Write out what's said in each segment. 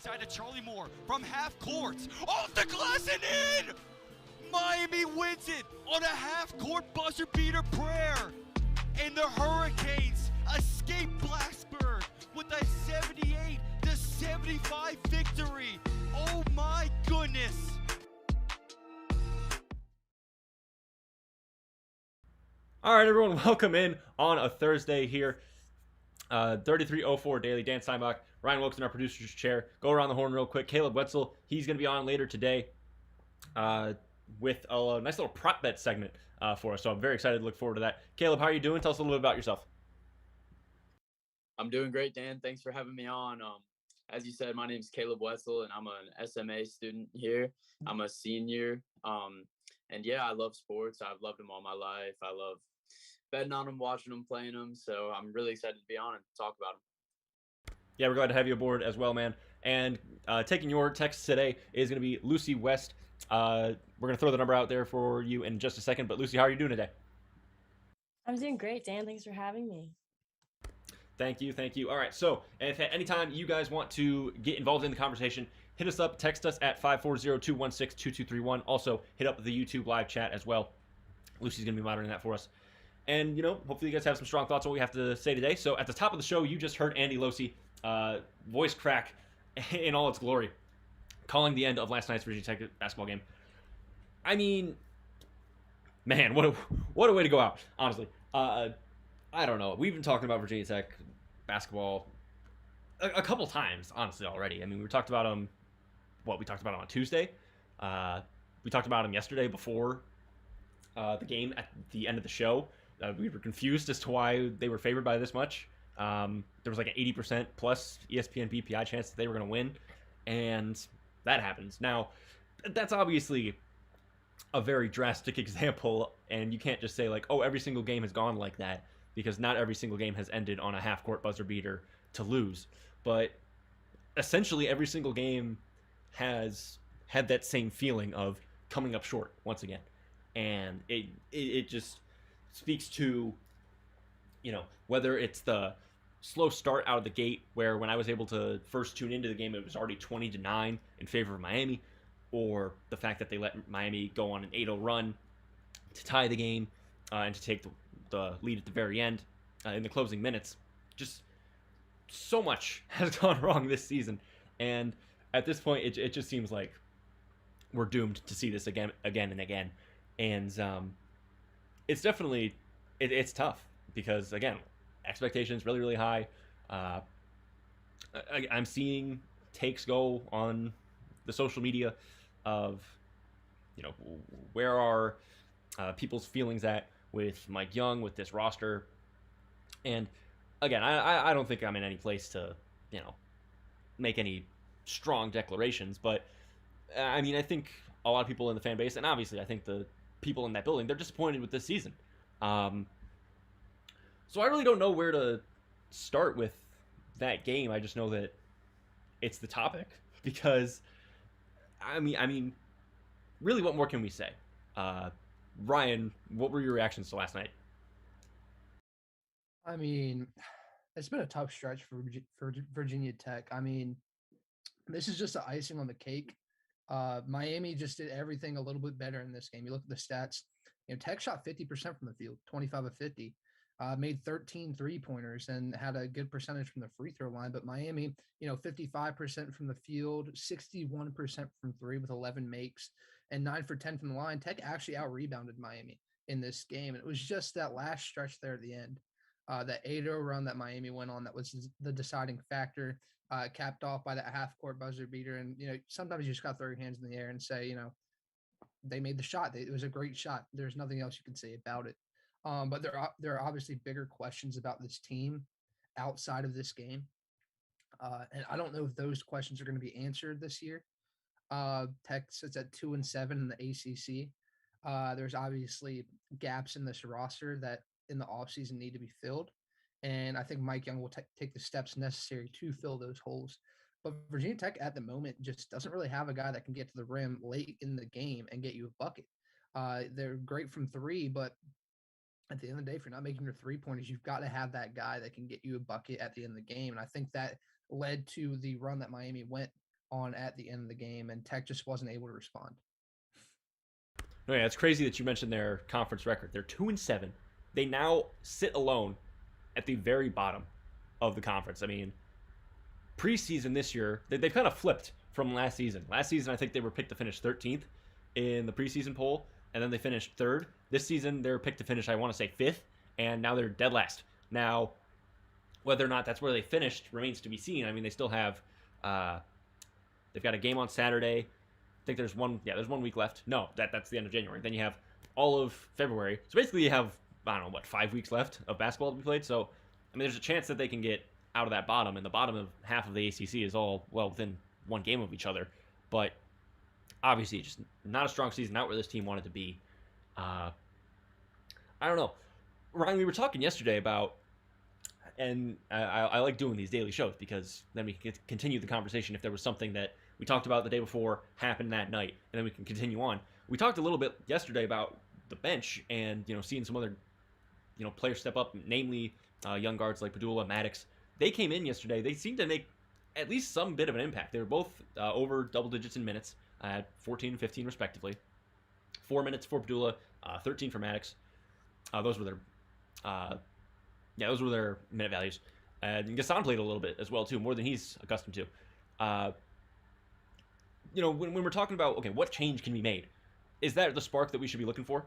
side to Charlie Moore from half court. Off the glass and in! Miami wins it on a half-court buzzer beater prayer. And the Hurricanes escape Blacksburg with a 78-75 victory. Oh my goodness. All right, everyone, welcome in on a Thursday here. 3304 Daily. Dan Steinbach, Ryan Wilkes in our producer's chair. Go around the horn real quick. Caleb Wetzel, he's going to be on later today with a nice little prop bet segment for us. So I'm very excited to look forward to that. Caleb, how are you doing? Tell us a little bit about yourself. I'm doing great, Dan. Thanks for having me on. As you said, my name is Caleb Wetzel, and I'm an SMA student here. I'm a senior. And yeah, I love sports. I've loved them all my life. I love betting on them, watching them, playing them. So I'm really excited to be on and talk about them. Yeah, we're glad to have you aboard as well, man. And taking your text today is going to be Lucy West. We're going to throw the number out there for you in just a second. But Lucy, how are you doing today? I'm doing great, Dan. Thanks for having me. Thank you. All right, so if at any time you guys want to get involved in the conversation, hit us up, text us at 540-216-2231. Also, hit up the YouTube live chat as well. Lucy's going to be monitoring that for us. And, hopefully you guys have some strong thoughts on what we have to say today. So at the top of the show, you just heard Andy Losi, voice crack in all its glory, calling the end of last night's Virginia Tech basketball game. I mean, man, what a way to go out, honestly. I don't know. We've been talking about Virginia Tech basketball a couple times, honestly, already. I mean, we talked about them, we talked about them on Tuesday. We talked about them yesterday before the game at the end of the show. We were confused as to why they were favored by this much. There was like an 80% plus ESPN BPI chance that they were going to win, and that happens. Now, that's obviously a very drastic example, and you can't just say like, oh, every single game has gone like that, because not every single game has ended on a half-court buzzer beater to lose. But essentially every single game has had that same feeling of coming up short once again. And it just speaks to, whether it's the slow start out of the gate, where when I was able to first tune into the game, it was already 20-9 in favor of Miami, or the fact that they let Miami go on an 8-0 run to tie the game and to take the lead at the very end in the closing minutes. Just so much has gone wrong this season, and at this point, it just seems like we're doomed to see this again and again. And it's definitely it's tough because, again, expectations really, really high. I'm seeing takes go on the social media of, where are people's feelings at with Mike Young, with this roster. And again, I don't think I'm in any place to, make any strong declarations, but I mean, I think a lot of people in the fan base, and obviously I think the people in that building, they're disappointed with this season. So I really don't know where to start with that game. I just know that it's the topic because, I mean, really, what more can we say? Ryan, what were your reactions to last night? I mean, it's been a tough stretch for Virginia Tech. I mean, this is just the icing on the cake. Miami just did everything a little bit better in this game. You look at the stats. Tech shot 50% from the field, 25 of 50. Made 13 3-pointers and had a good percentage from the free throw line. But Miami, 55% from the field, 61% from three with 11 makes, and 9 for 10 from the line. Tech actually out-rebounded Miami in this game. And it was just that last stretch there at the end, that 8-0 run that Miami went on, that was the deciding factor, capped off by that half-court buzzer beater. And, sometimes you just got to throw your hands in the air and say, they made the shot. It was a great shot. There's nothing else you can say about it. But there are obviously bigger questions about this team outside of this game. And I don't know if those questions are going to be answered this year. Tech sits at 2-7 in the ACC. There's obviously gaps in this roster that in the offseason need to be filled. And I think Mike Young will take the steps necessary to fill those holes. But Virginia Tech at the moment just doesn't really have a guy that can get to the rim late in the game and get you a bucket. They're great from three, but at the end of the day, if you're not making your 3-pointers, you've got to have that guy that can get you a bucket at the end of the game. And I think that led to the run that Miami went on at the end of the game, and Tech just wasn't able to respond. No, yeah, it's crazy that you mentioned their conference record. They're 2-7. They now sit alone at the very bottom of the conference. I mean, preseason this year, they've kind of flipped from last season. Last season, I think they were picked to finish 13th in the preseason poll, and then they finished third. This season, they're picked to finish, I want to say, fifth, and now they're dead last. Now, whether or not that's where they finished remains to be seen. I mean, they still have, they've got a game on Saturday. I think there's one week left. No, that's the end of January. Then you have all of February. So basically, you have, I don't know, 5 weeks left of basketball to be played. So, I mean, there's a chance that they can get out of that bottom, and the bottom of half of the ACC is all, well, within one game of each other. But obviously, just not a strong season, not where this team wanted to be. I don't know. Ryan, we were talking yesterday about, and I like doing these daily shows because then we can continue the conversation if there was something that we talked about the day before happened that night, and then we can continue on. We talked a little bit yesterday about the bench and, seeing some other, players step up, namely young guards like Pedulla, Maddox. They came in yesterday. They seemed to make at least some bit of an impact. They were both over double digits in minutes, at 14 and 15 respectively. 4 minutes for Pedulla, 13 for Maddox. Those were their minute values. And Gasson played a little bit as well too, more than he's accustomed to. When we're talking about, okay, what change can be made, is that the spark that we should be looking for?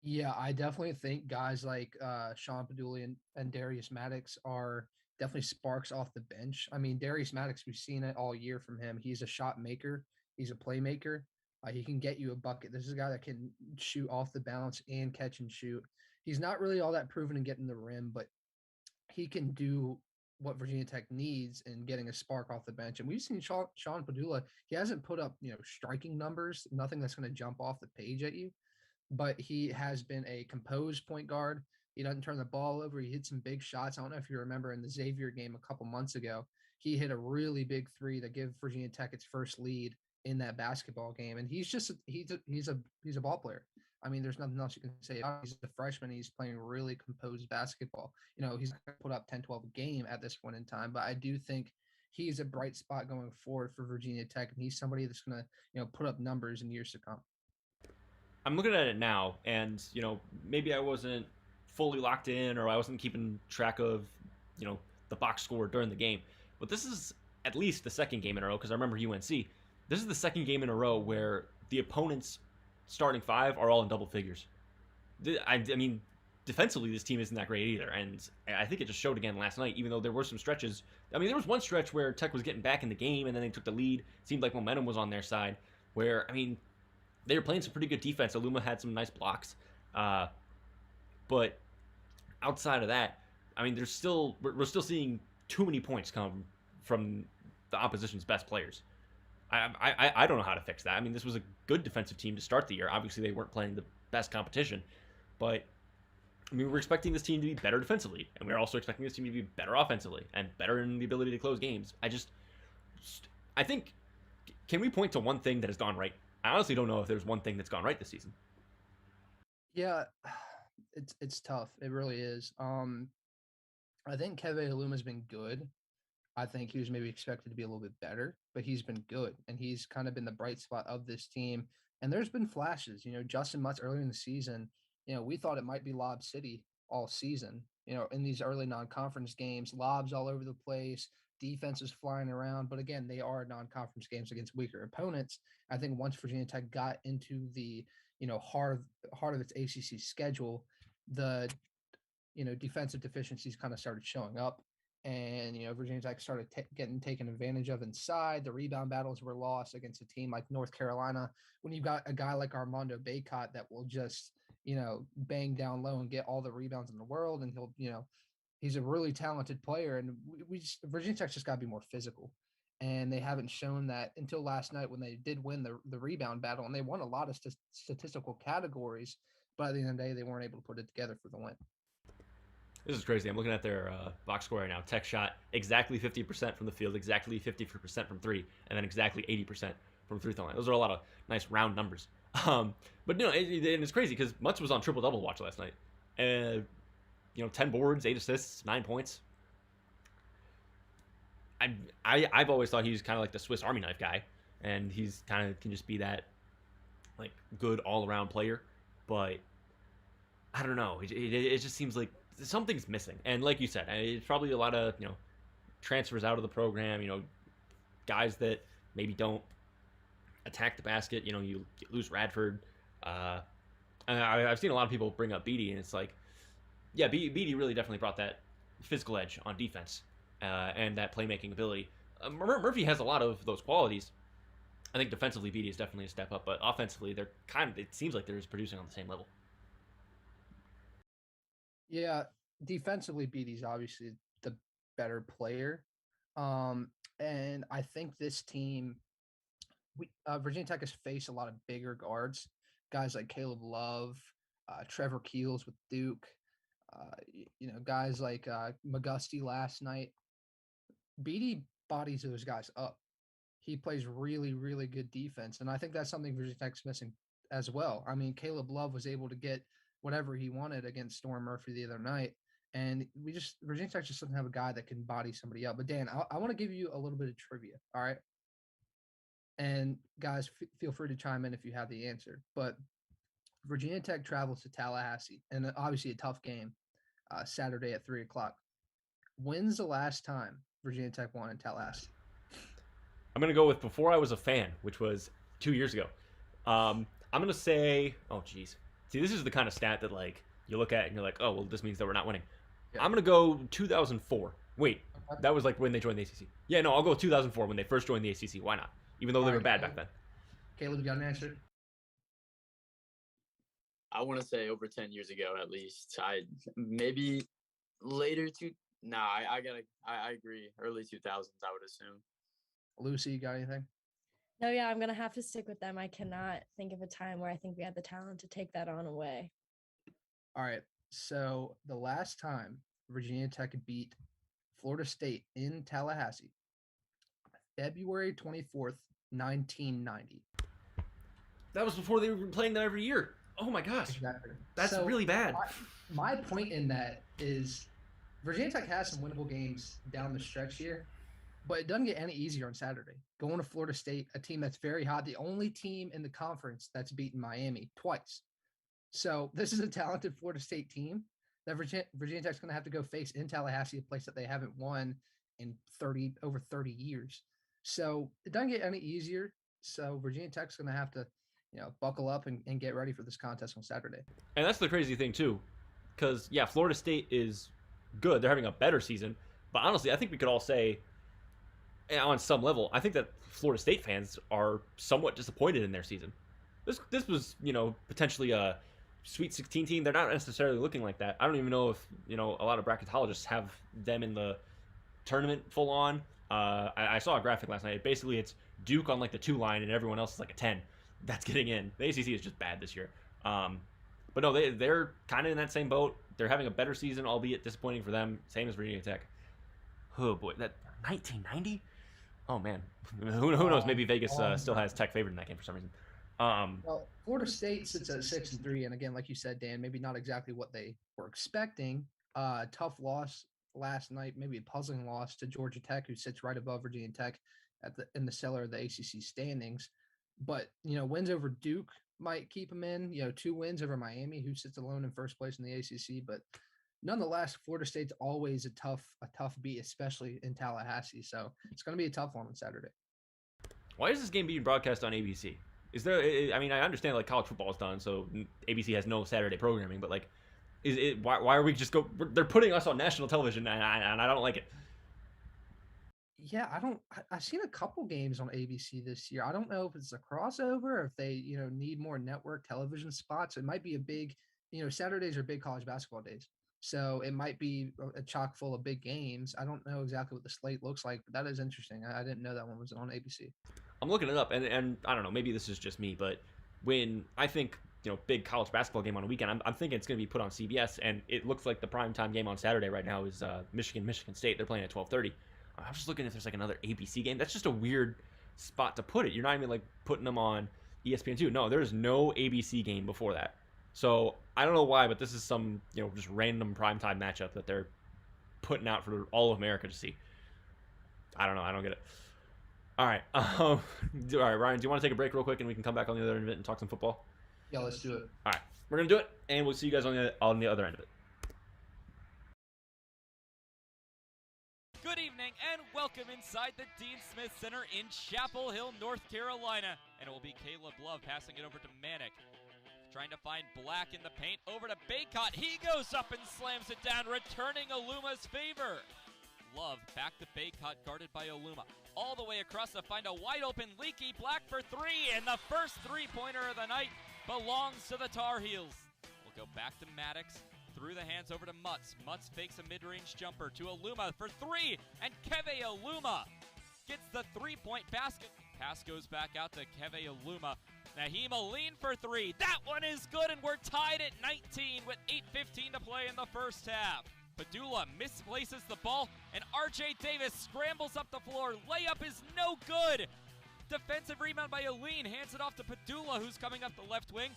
Yeah, I definitely think guys like Sean Pedulla and Darius Maddox are definitely sparks off the bench. I mean, Darius Maddox, we've seen it all year from him. He's a shot maker. He's a playmaker. He can get you a bucket. This is a guy that can shoot off the bounce and catch and shoot. He's not really all that proven in getting the rim, but he can do what Virginia Tech needs in getting a spark off the bench. And we've seen Sean Pedulla. He hasn't put up, striking numbers, nothing that's going to jump off the page at you, but he has been a composed point guard. He doesn't turn the ball over. He hit some big shots. I don't know if you remember in the Xavier game a couple months ago, he hit a really big three to give Virginia Tech its first lead in that basketball game. And he's a ball player. I mean, there's nothing else you can say. He's a freshman. He's playing really composed basketball. He's going to put up 10-12 a game at this point in time, but I do think he's a bright spot going forward for Virginia Tech, and he's somebody that's going to, put up numbers in years to come. I'm looking at it now, and, maybe I wasn't fully locked in or I wasn't keeping track of, the box score during the game, but this is at least the second game in a row, because I remember UNC. This is the second game in a row where the opponent's starting five are all in double figures. I mean, defensively, this team isn't that great either, and I think it just showed again last night, even though there were some stretches. I mean, there was one stretch where Tech was getting back in the game, and then they took the lead. It seemed like momentum was on their side, where, I mean, they were playing some pretty good defense. Aluma had some nice blocks. But outside of that, I mean, we're still seeing too many points come from the opposition's best players. I don't know how to fix that. I mean, this was a good defensive team to start the year. Obviously, they weren't playing the best competition, but I mean, we're expecting this team to be better defensively, and we're also expecting this team to be better offensively and better in the ability to close games. I think, can we point to one thing that has gone right? I honestly don't know if there's one thing that's gone right this season. Yeah, it's tough. It really is. I think Keve Aluma's been good. I think he was maybe expected to be a little bit better, but he's been good, and he's kind of been the bright spot of this team. And there's been flashes. Justin Mutz earlier in the season, we thought it might be Lob City all season. In these early non-conference games, lobs all over the place, defense is flying around. But again, they are non-conference games against weaker opponents. I think once Virginia Tech got into the heart of its ACC schedule, the defensive deficiencies kind of started showing up. And, Virginia Tech started getting taken advantage of inside. The rebound battles were lost against a team like North Carolina. When you've got a guy like Armando Bacot that will just, bang down low and get all the rebounds in the world. And he's a really talented player. And Virginia Tech's just got to be more physical. And they haven't shown that until last night when they did win the rebound battle. And they won a lot of statistical categories. But at the end of the day, they weren't able to put it together for the win. This is crazy. I'm looking at their box score right now. Tech shot exactly 50% from the field, exactly 50% from three, and then exactly 80% from three-throw line. Those are a lot of nice round numbers. But and it's crazy because Mutz was on triple-double watch last night. 10 boards, 8 assists, 9 points. I've always thought he was kind of like the Swiss Army knife guy, and he's kind of can just be that like good all around player. But I don't know. It just seems like something's missing. And like you said, it's probably a lot of transfers out of the program. Guys that maybe don't attack the basket. You lose Radford. And I've seen a lot of people bring up Beatty, and it's like, yeah, Beatty really definitely brought that physical edge on defense and that playmaking ability. Murphy has a lot of those qualities. I think defensively, Beatty is definitely a step up, but offensively, it seems like they're just producing on the same level. Yeah, defensively, Beatty's obviously the better player. And I think this team, Virginia Tech has faced a lot of bigger guards, guys like Caleb Love, Trevor Keels with Duke, guys like McGusty last night. Beatty bodies those guys up. He plays really, really good defense, and I think that's something Virginia Tech's missing as well. I mean, Caleb Love was able to get whatever he wanted against Storm Murphy the other night, and Virginia Tech just doesn't have a guy that can body somebody up. But Dan, I want to give you a little bit of trivia, all right? And guys, feel free to chime in if you have the answer. But Virginia Tech travels to Tallahassee, and obviously a tough game, Saturday at 3:00. When's the last time Virginia Tech won in Tallahassee? I'm going to go with before I was a fan, which was 2 years ago. I'm going to say, oh, geez. See, this is the kind of stat that, like, you look at and you're like, oh, well, this means that we're not winning. Yeah. I'm going to go 2004. Wait, that was, like, when they joined the ACC. Yeah, no, I'll go 2004 when they first joined the ACC. Why not? Even though they were bad back then. Caleb, you got an answer? I want to say over 10 years ago, at least. Maybe later I agree. Early 2000s, I would assume. Lucy, you got anything? No, yeah, I'm going to have to stick with them. I cannot think of a time where I think we had the talent to take that on away. All right. So the last time Virginia Tech beat Florida State in Tallahassee, February 24th, 1990. That was before they were playing them every year. Oh, my gosh. Exactly. That's really bad. My point in that is Virginia Tech has some winnable games down the stretch here, but it doesn't get any easier on Saturday. Going to Florida State, a team that's very hot, the only team in the conference that's beaten Miami twice. So this is a talented Florida State team that Virginia Tech's going to have to go face in Tallahassee, a place that they haven't won in over 30 years. So it doesn't get any easier. So Virginia Tech's going to have to, buckle up and get ready for this contest on Saturday. And that's the crazy thing too, because Florida State is good. They're having a better season. But honestly, I think we could all say, on some level, I think that Florida State fans are somewhat disappointed in their season. This was, potentially a Sweet 16 team. They're not necessarily looking like that. I don't even know if, a lot of bracketologists have them in the tournament full on. I saw a graphic last night. Basically, it's Duke on like the 2 line and everyone else is like a 10. That's getting in. The ACC is just bad this year. But no, they're kind of in that same boat. They're having a better season, albeit disappointing for them. Same as Virginia Tech. Oh boy, that 1990. Oh man, who knows? Maybe Vegas still has Tech favored in that game for some reason. Well, Florida State sits at 6-3, and again, like you said, Dan, maybe not exactly what they were expecting. Tough loss last night, maybe a puzzling loss to Georgia Tech, who sits right above Virginia Tech in the cellar of the ACC standings. But wins over Duke might keep them in. 2 wins over Miami, who sits alone in first place in the ACC. But nonetheless, Florida State's always a tough beat, especially in Tallahassee. So it's going to be a tough one on Saturday. Why is this game being broadcast on ABC? Is there? I mean, I understand like college football is done, so ABC has no Saturday programming. But like, is it? Why are we just go? They're putting us on national television, and I don't like it. Yeah, I've seen a couple games on ABC this year. I don't know if it's a crossover or if they, need more network television spots. It might be a big, Saturdays are big college basketball days. So it might be a chock full of big games. I don't know exactly what the slate looks like, but that is interesting. I didn't know that one was on ABC. I'm looking it up, and I don't know, maybe this is just me, but when I think, big college basketball game on a weekend, I'm thinking it's going to be put on CBS, and it looks like the primetime game on Saturday right now is Michigan State. They're playing at 12:30. I'm just looking if there's like another ABC game. That's just a weird spot to put it. You're not even like putting them on ESPN2. No, there's no ABC game before that. So I don't know why, but this is some, just random primetime matchup that they're putting out for all of America to see. I don't know. I don't get it. All right. All right, Ryan, do you want to take a break real quick and we can come back on the other end of it and talk some football? Yeah, let's do it. All right. We're going to do it, and we'll see you guys on the other end of it. Good evening and welcome inside the Dean Smith Center in Chapel Hill, North Carolina. And it will be Caleb Love passing it over to Manick. Trying to find Black in the paint. Over to Baycott. He goes up and slams it down, returning Aluma's favor. Love back to Baycott, guarded by Aluma. All the way across to find a wide open Leaky Black for three. And the first three-pointer of the night belongs to the Tar Heels. We'll go back to Maddox. Through the hands over to Mutz. Mutz fakes a mid-range jumper to Aluma for three. And Keve Aluma gets the three-point basket. Pass goes back out to Keve Aluma. Naheem Aline for three. That one is good, and we're tied at 19 with 8:15 to play in the first half. Padula misplaces the ball, and RJ Davis scrambles up the floor. Layup is no good. Defensive rebound by Aline. Hands it off to Padula, who's coming up the left wing.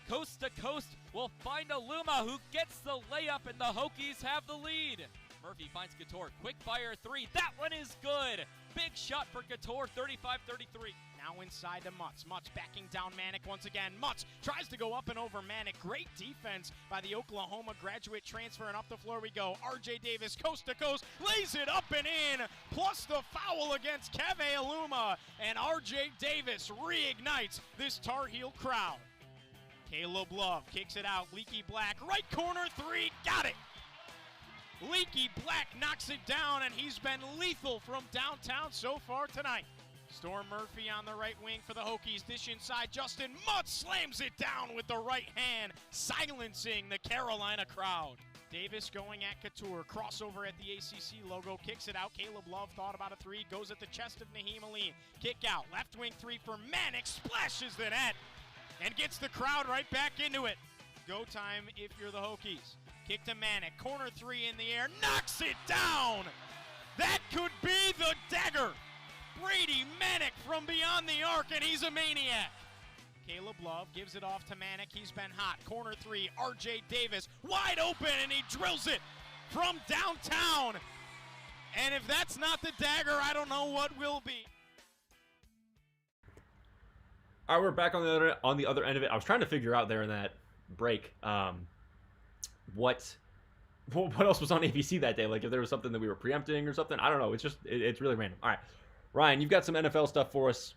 Coast to coast will find Aluma, who gets the layup, and the Hokies have the lead. Murphy finds Couture. Quick fire three. That one is good. Big shot for Couture, 35-33. Now inside to Mutz. Mutz backing down Manick once again. Mutz tries to go up and over Manick. Great defense by the Oklahoma graduate transfer, and up the floor we go. RJ Davis, coast to coast, lays it up and in, plus the foul against Keve Aluma, and RJ Davis reignites this Tar Heel crowd. Caleb Love kicks it out. Leaky Black, right corner three, got it. Leaky Black knocks it down, and he's been lethal from downtown so far tonight. Storm Murphy on the right wing for the Hokies. Dish inside. Justin Mutz slams it down with the right hand, silencing the Carolina crowd. Davis going at Couture. Crossover at the ACC logo. Kicks it out. Caleb Love thought about a three. Goes at the chest of Naheem Aline. Kick out. Left wing three for Manick. Splashes the net and gets the crowd right back into it. Go time if you're the Hokies. Kick to Manick. Corner three in the air. Knocks it down. That could be the dagger. Brady Manick from beyond the arc, and he's a maniac. Caleb Love gives it off to Manick. He's been hot. Corner three, RJ Davis wide open, and he drills it from downtown. And if that's not the dagger, I don't know what will be. All right, we're back on the other end of it. I was trying to figure out there in that break what else was on ABC that day. Like if there was something that we were preempting or something. I don't know. It's really random. All right, Ryan, you've got some NFL stuff for us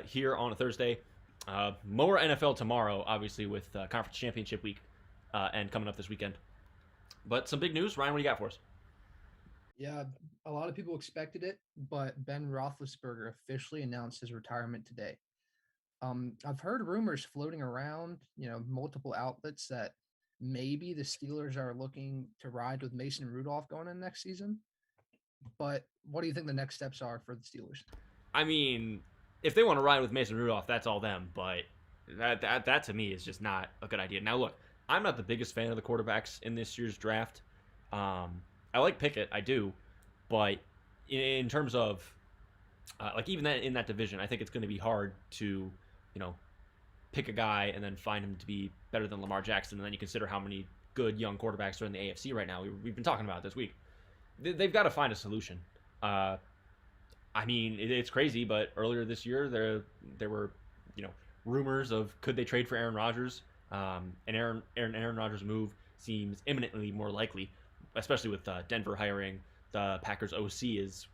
here on a Thursday. More NFL tomorrow, obviously, with Conference Championship Week and coming up this weekend. But some big news. Ryan, what do you got for us? Yeah, a lot of people expected it, but Ben Roethlisberger officially announced his retirement today. I've heard rumors floating around, multiple outlets that maybe the Steelers are looking to ride with Mason Rudolph going in next season. But what do you think the next steps are for the Steelers? I mean, if they want to ride with Mason Rudolph, that's all them. But that to me is just not a good idea. Now, look, I'm not the biggest fan of the quarterbacks in this year's draft. I like Pickett, I do. But in terms of, even in that division, I think it's going to be hard to, pick a guy and then find him to be better than Lamar Jackson. And then you consider how many good young quarterbacks are in the AFC right now. We've been talking about it this week. They've got to find a solution. It's crazy, but earlier this year there were, rumors of could they trade for Aaron Rodgers? And Aaron Rodgers' move seems imminently more likely, especially with Denver hiring the Packers OC as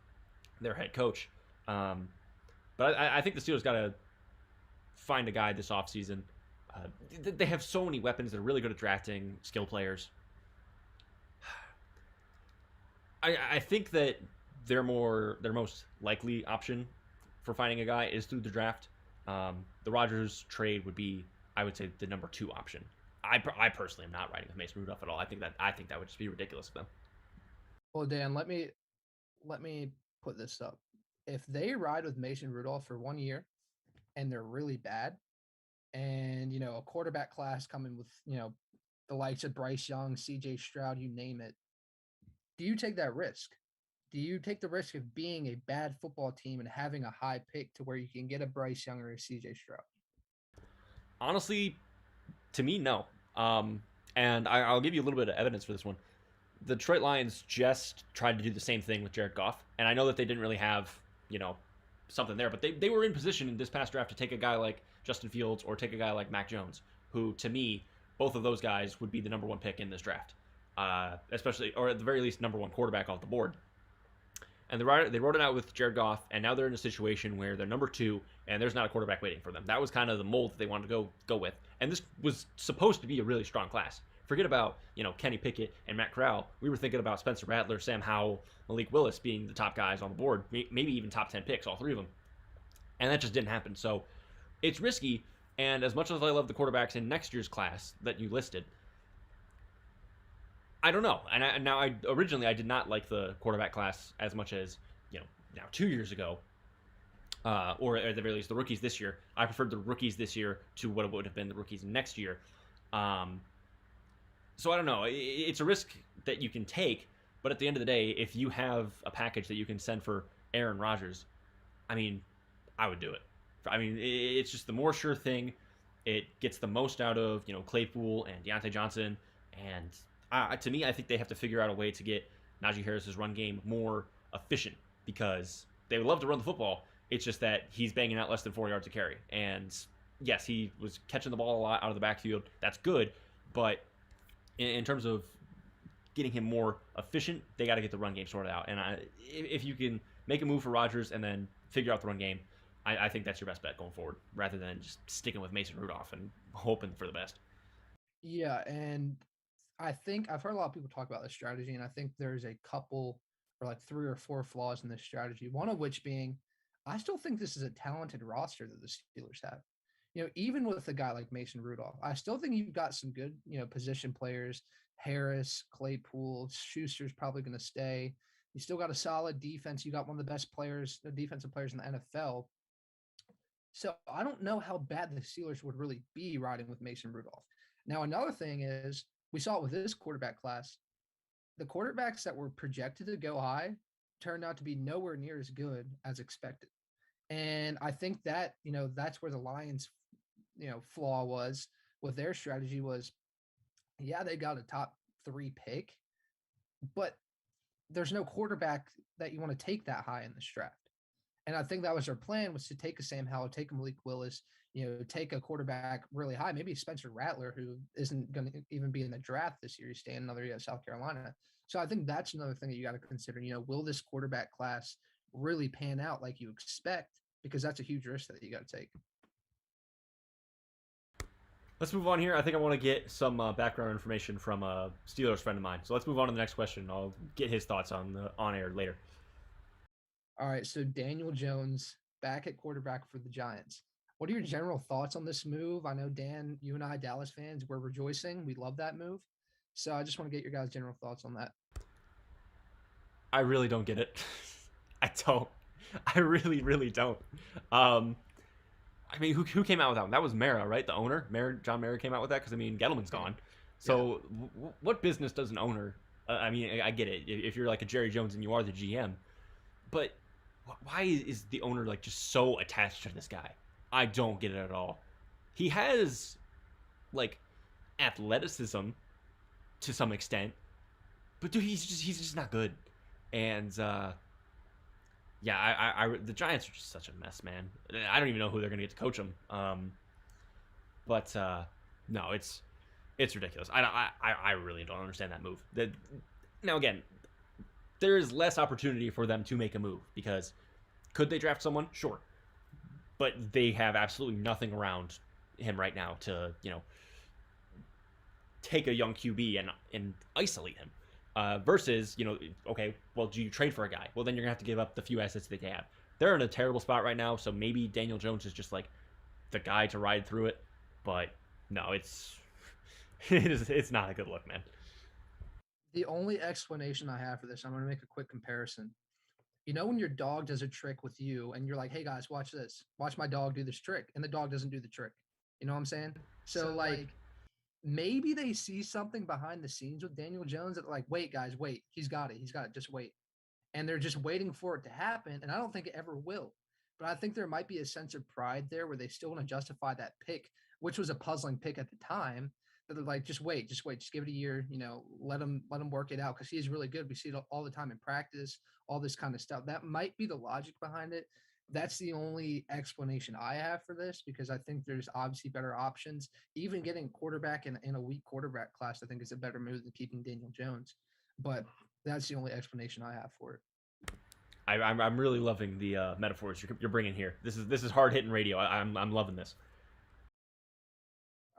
their head coach. But I think the Steelers got to find a guy this offseason. They have so many weapons. They're really good at drafting skill players. I think that their most likely option for finding a guy is through the draft. The Rodgers trade would be, I would say, the number 2 option. I personally am not riding with Mason Rudolph at all. I think that would just be ridiculous of them. Well, Dan, let me put this up. If they ride with Mason Rudolph for 1 year and they're really bad, and a quarterback class coming with the likes of Bryce Young, CJ Stroud, you name it, do you take that risk? Do you take the risk of being a bad football team and having a high pick to where you can get a Bryce Young or a CJ Stroud? Honestly, to me, no. And I'll give you a little bit of evidence for this one. the Detroit Lions just tried to do the same thing with Jared Goff, and I know that they didn't really have, something there, but they were in position in this past draft to take a guy like Justin Fields or take a guy like Mac Jones, who, to me, both of those guys would be the number one pick in this draft, especially, or at the very least, number one quarterback off the board. And they wrote it out with Jared Goff, and now they're in a situation where they're number 2, and there's not a quarterback waiting for them. That was kind of the mold that they wanted to go with. And this was supposed to be a really strong class. Forget about, Kenny Pickett and Matt Corral. We were thinking about Spencer Rattler, Sam Howell, Malik Willis being the top guys on the board, maybe even top 10 picks, all three of them. And that just didn't happen. So it's risky, and as much as I love the quarterbacks in next year's class that you listed, I don't know. And I originally did not like the quarterback class as much as, now 2 years ago, or at the very least the rookies this year. I preferred the rookies this year to what it would have been the rookies next year. So I don't know. It's a risk that you can take, but at the end of the day, if you have a package that you can send for Aaron Rodgers, I mean, I would do it. I mean, it's just the more sure thing. It gets the most out of, Claypool and Deontay Johnson. And to me, I think they have to figure out a way to get Najee Harris's run game more efficient, because they would love to run the football. It's just that he's banging out less than 4 yards a carry. And yes, he was catching the ball a lot out of the backfield. That's good. But in terms of getting him more efficient, they got to get the run game sorted out. And if you can make a move for Rodgers and then figure out the run game, I think that's your best bet going forward, rather than just sticking with Mason Rudolph and hoping for the best. Yeah, and I think I've heard a lot of people talk about this strategy, and I think there's a couple or like 3 or 4 flaws in this strategy. One of which being, I still think this is a talented roster that the Steelers have. Even with a guy like Mason Rudolph, I still think you've got some good, position players. Harris, Claypool, Schuster's probably going to stay. You still got a solid defense. You got one of the best players, the defensive players in the NFL. So I don't know how bad the Steelers would really be riding with Mason Rudolph. Now, another thing is, we saw it with this quarterback class. The quarterbacks that were projected to go high turned out to be nowhere near as good as expected. And I think that, that's where the Lions, flaw was with their strategy was, yeah, they got a top 3 pick, but there's no quarterback that you want to take that high in this draft. And I think that was their plan, was to take a Sam Howell, take a Malik Willis, take a quarterback really high, maybe Spencer Rattler, who isn't going to even be in the draft this year. He's staying another year at South Carolina. So I think that's another thing that you got to consider. Will this quarterback class really pan out like you expect? Because that's a huge risk that you got to take. Let's move on here. I think I want to get some background information from a Steelers friend of mine. So let's move on to the next question. I'll get his thoughts on air later. All right, so Daniel Jones back at quarterback for the Giants. What are your general thoughts on this move? I know, Dan, you and I, Dallas fans, we're rejoicing. We love that move. So I just want to get your guys' general thoughts on that. I really don't get it. I don't. I really, really don't. I mean, who came out with that one? That was Mara, right? The owner? John Mara came out with that because, Gettleman's gone. So what business does an owner – I get it. If you're like a Jerry Jones and you are the GM. But why is the owner, just so attached to this guy? I don't get it at all. He has, athleticism to some extent. But, dude, he's just not good. And, yeah, the Giants are just such a mess, man. I don't even know who they're going to get to coach them. But no, it's ridiculous. I really don't understand that move. Now, again, there is less opportunity for them to make a move, because could they draft someone? Sure. But they have absolutely nothing around him right now to, take a young QB and isolate him. Versus, okay, well, do you trade for a guy? Well, then you're going to have to give up the few assets that they have. They're in a terrible spot right now, so maybe Daniel Jones is just the guy to ride through it. But no, it's not a good look, man. The only explanation I have for this, I'm going to make a quick comparison. When your dog does a trick with you and you're like, hey guys, watch this. Watch my dog do this trick. And the dog doesn't do the trick. You know what I'm saying? So maybe they see something behind the scenes with Daniel Jones that wait, guys, wait. He's got it. Just wait. And they're just waiting for it to happen. And I don't think it ever will. But I think there might be a sense of pride there where they still want to justify that pick, which was a puzzling pick at the time. like just wait, just give it a year. Let him work it out because he is really good. We see it all the time in practice, all this kind of stuff. That might be the logic behind it. That's the only explanation I have for this because I think there's obviously better options. Even getting a quarterback in a weak quarterback class, I think is a better move than keeping Daniel Jones. But that's the only explanation I have for it. I'm really loving the metaphors you're bringing here. This is hard hitting radio. I'm loving this.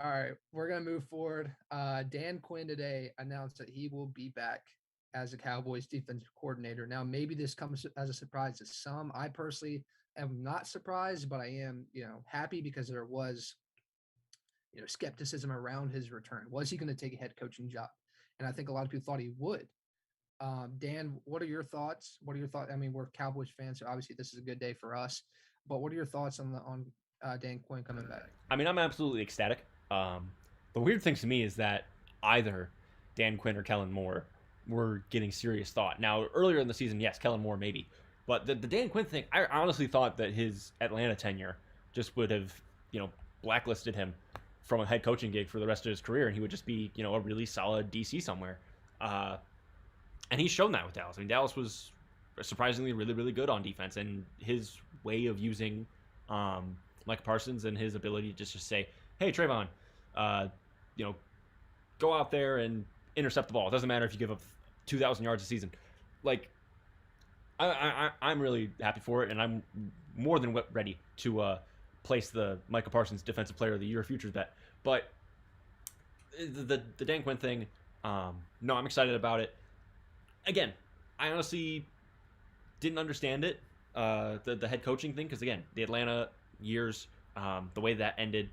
All right, we're gonna move forward. Dan Quinn today announced that he will be back as a Cowboys defensive coordinator. Now, maybe this comes as a surprise to some. I personally am not surprised, but I am, happy because there was, skepticism around his return. Was he going to take a head coaching job? And I think a lot of people thought he would. Dan, what are your thoughts? I mean, we're Cowboys fans, so obviously this is a good day for us. But what are your thoughts on Dan Quinn coming back? I mean, I'm absolutely ecstatic. The weird thing to me is that either Dan Quinn or Kellen Moore were getting serious thought. Now, earlier in the season, yes, Kellen Moore maybe. But the Dan Quinn thing, I honestly thought that his Atlanta tenure just would have, blacklisted him from a head coaching gig for the rest of his career, and he would just be, a really solid DC somewhere. And he's shown that with Dallas. I mean, Dallas was surprisingly really, really good on defense, and his way of using Micah Parsons and his ability to just say, hey, Trayvon, go out there and intercept the ball. It doesn't matter if you give up 2,000 yards a season. Like, I'm really happy for it, and I'm more than ready to place the Micah Parsons Defensive Player of the Year futures bet. But the Dan Quinn thing, no, I'm excited about it. Again, I honestly didn't understand it, the head coaching thing, because, again, the Atlanta years, the way that ended,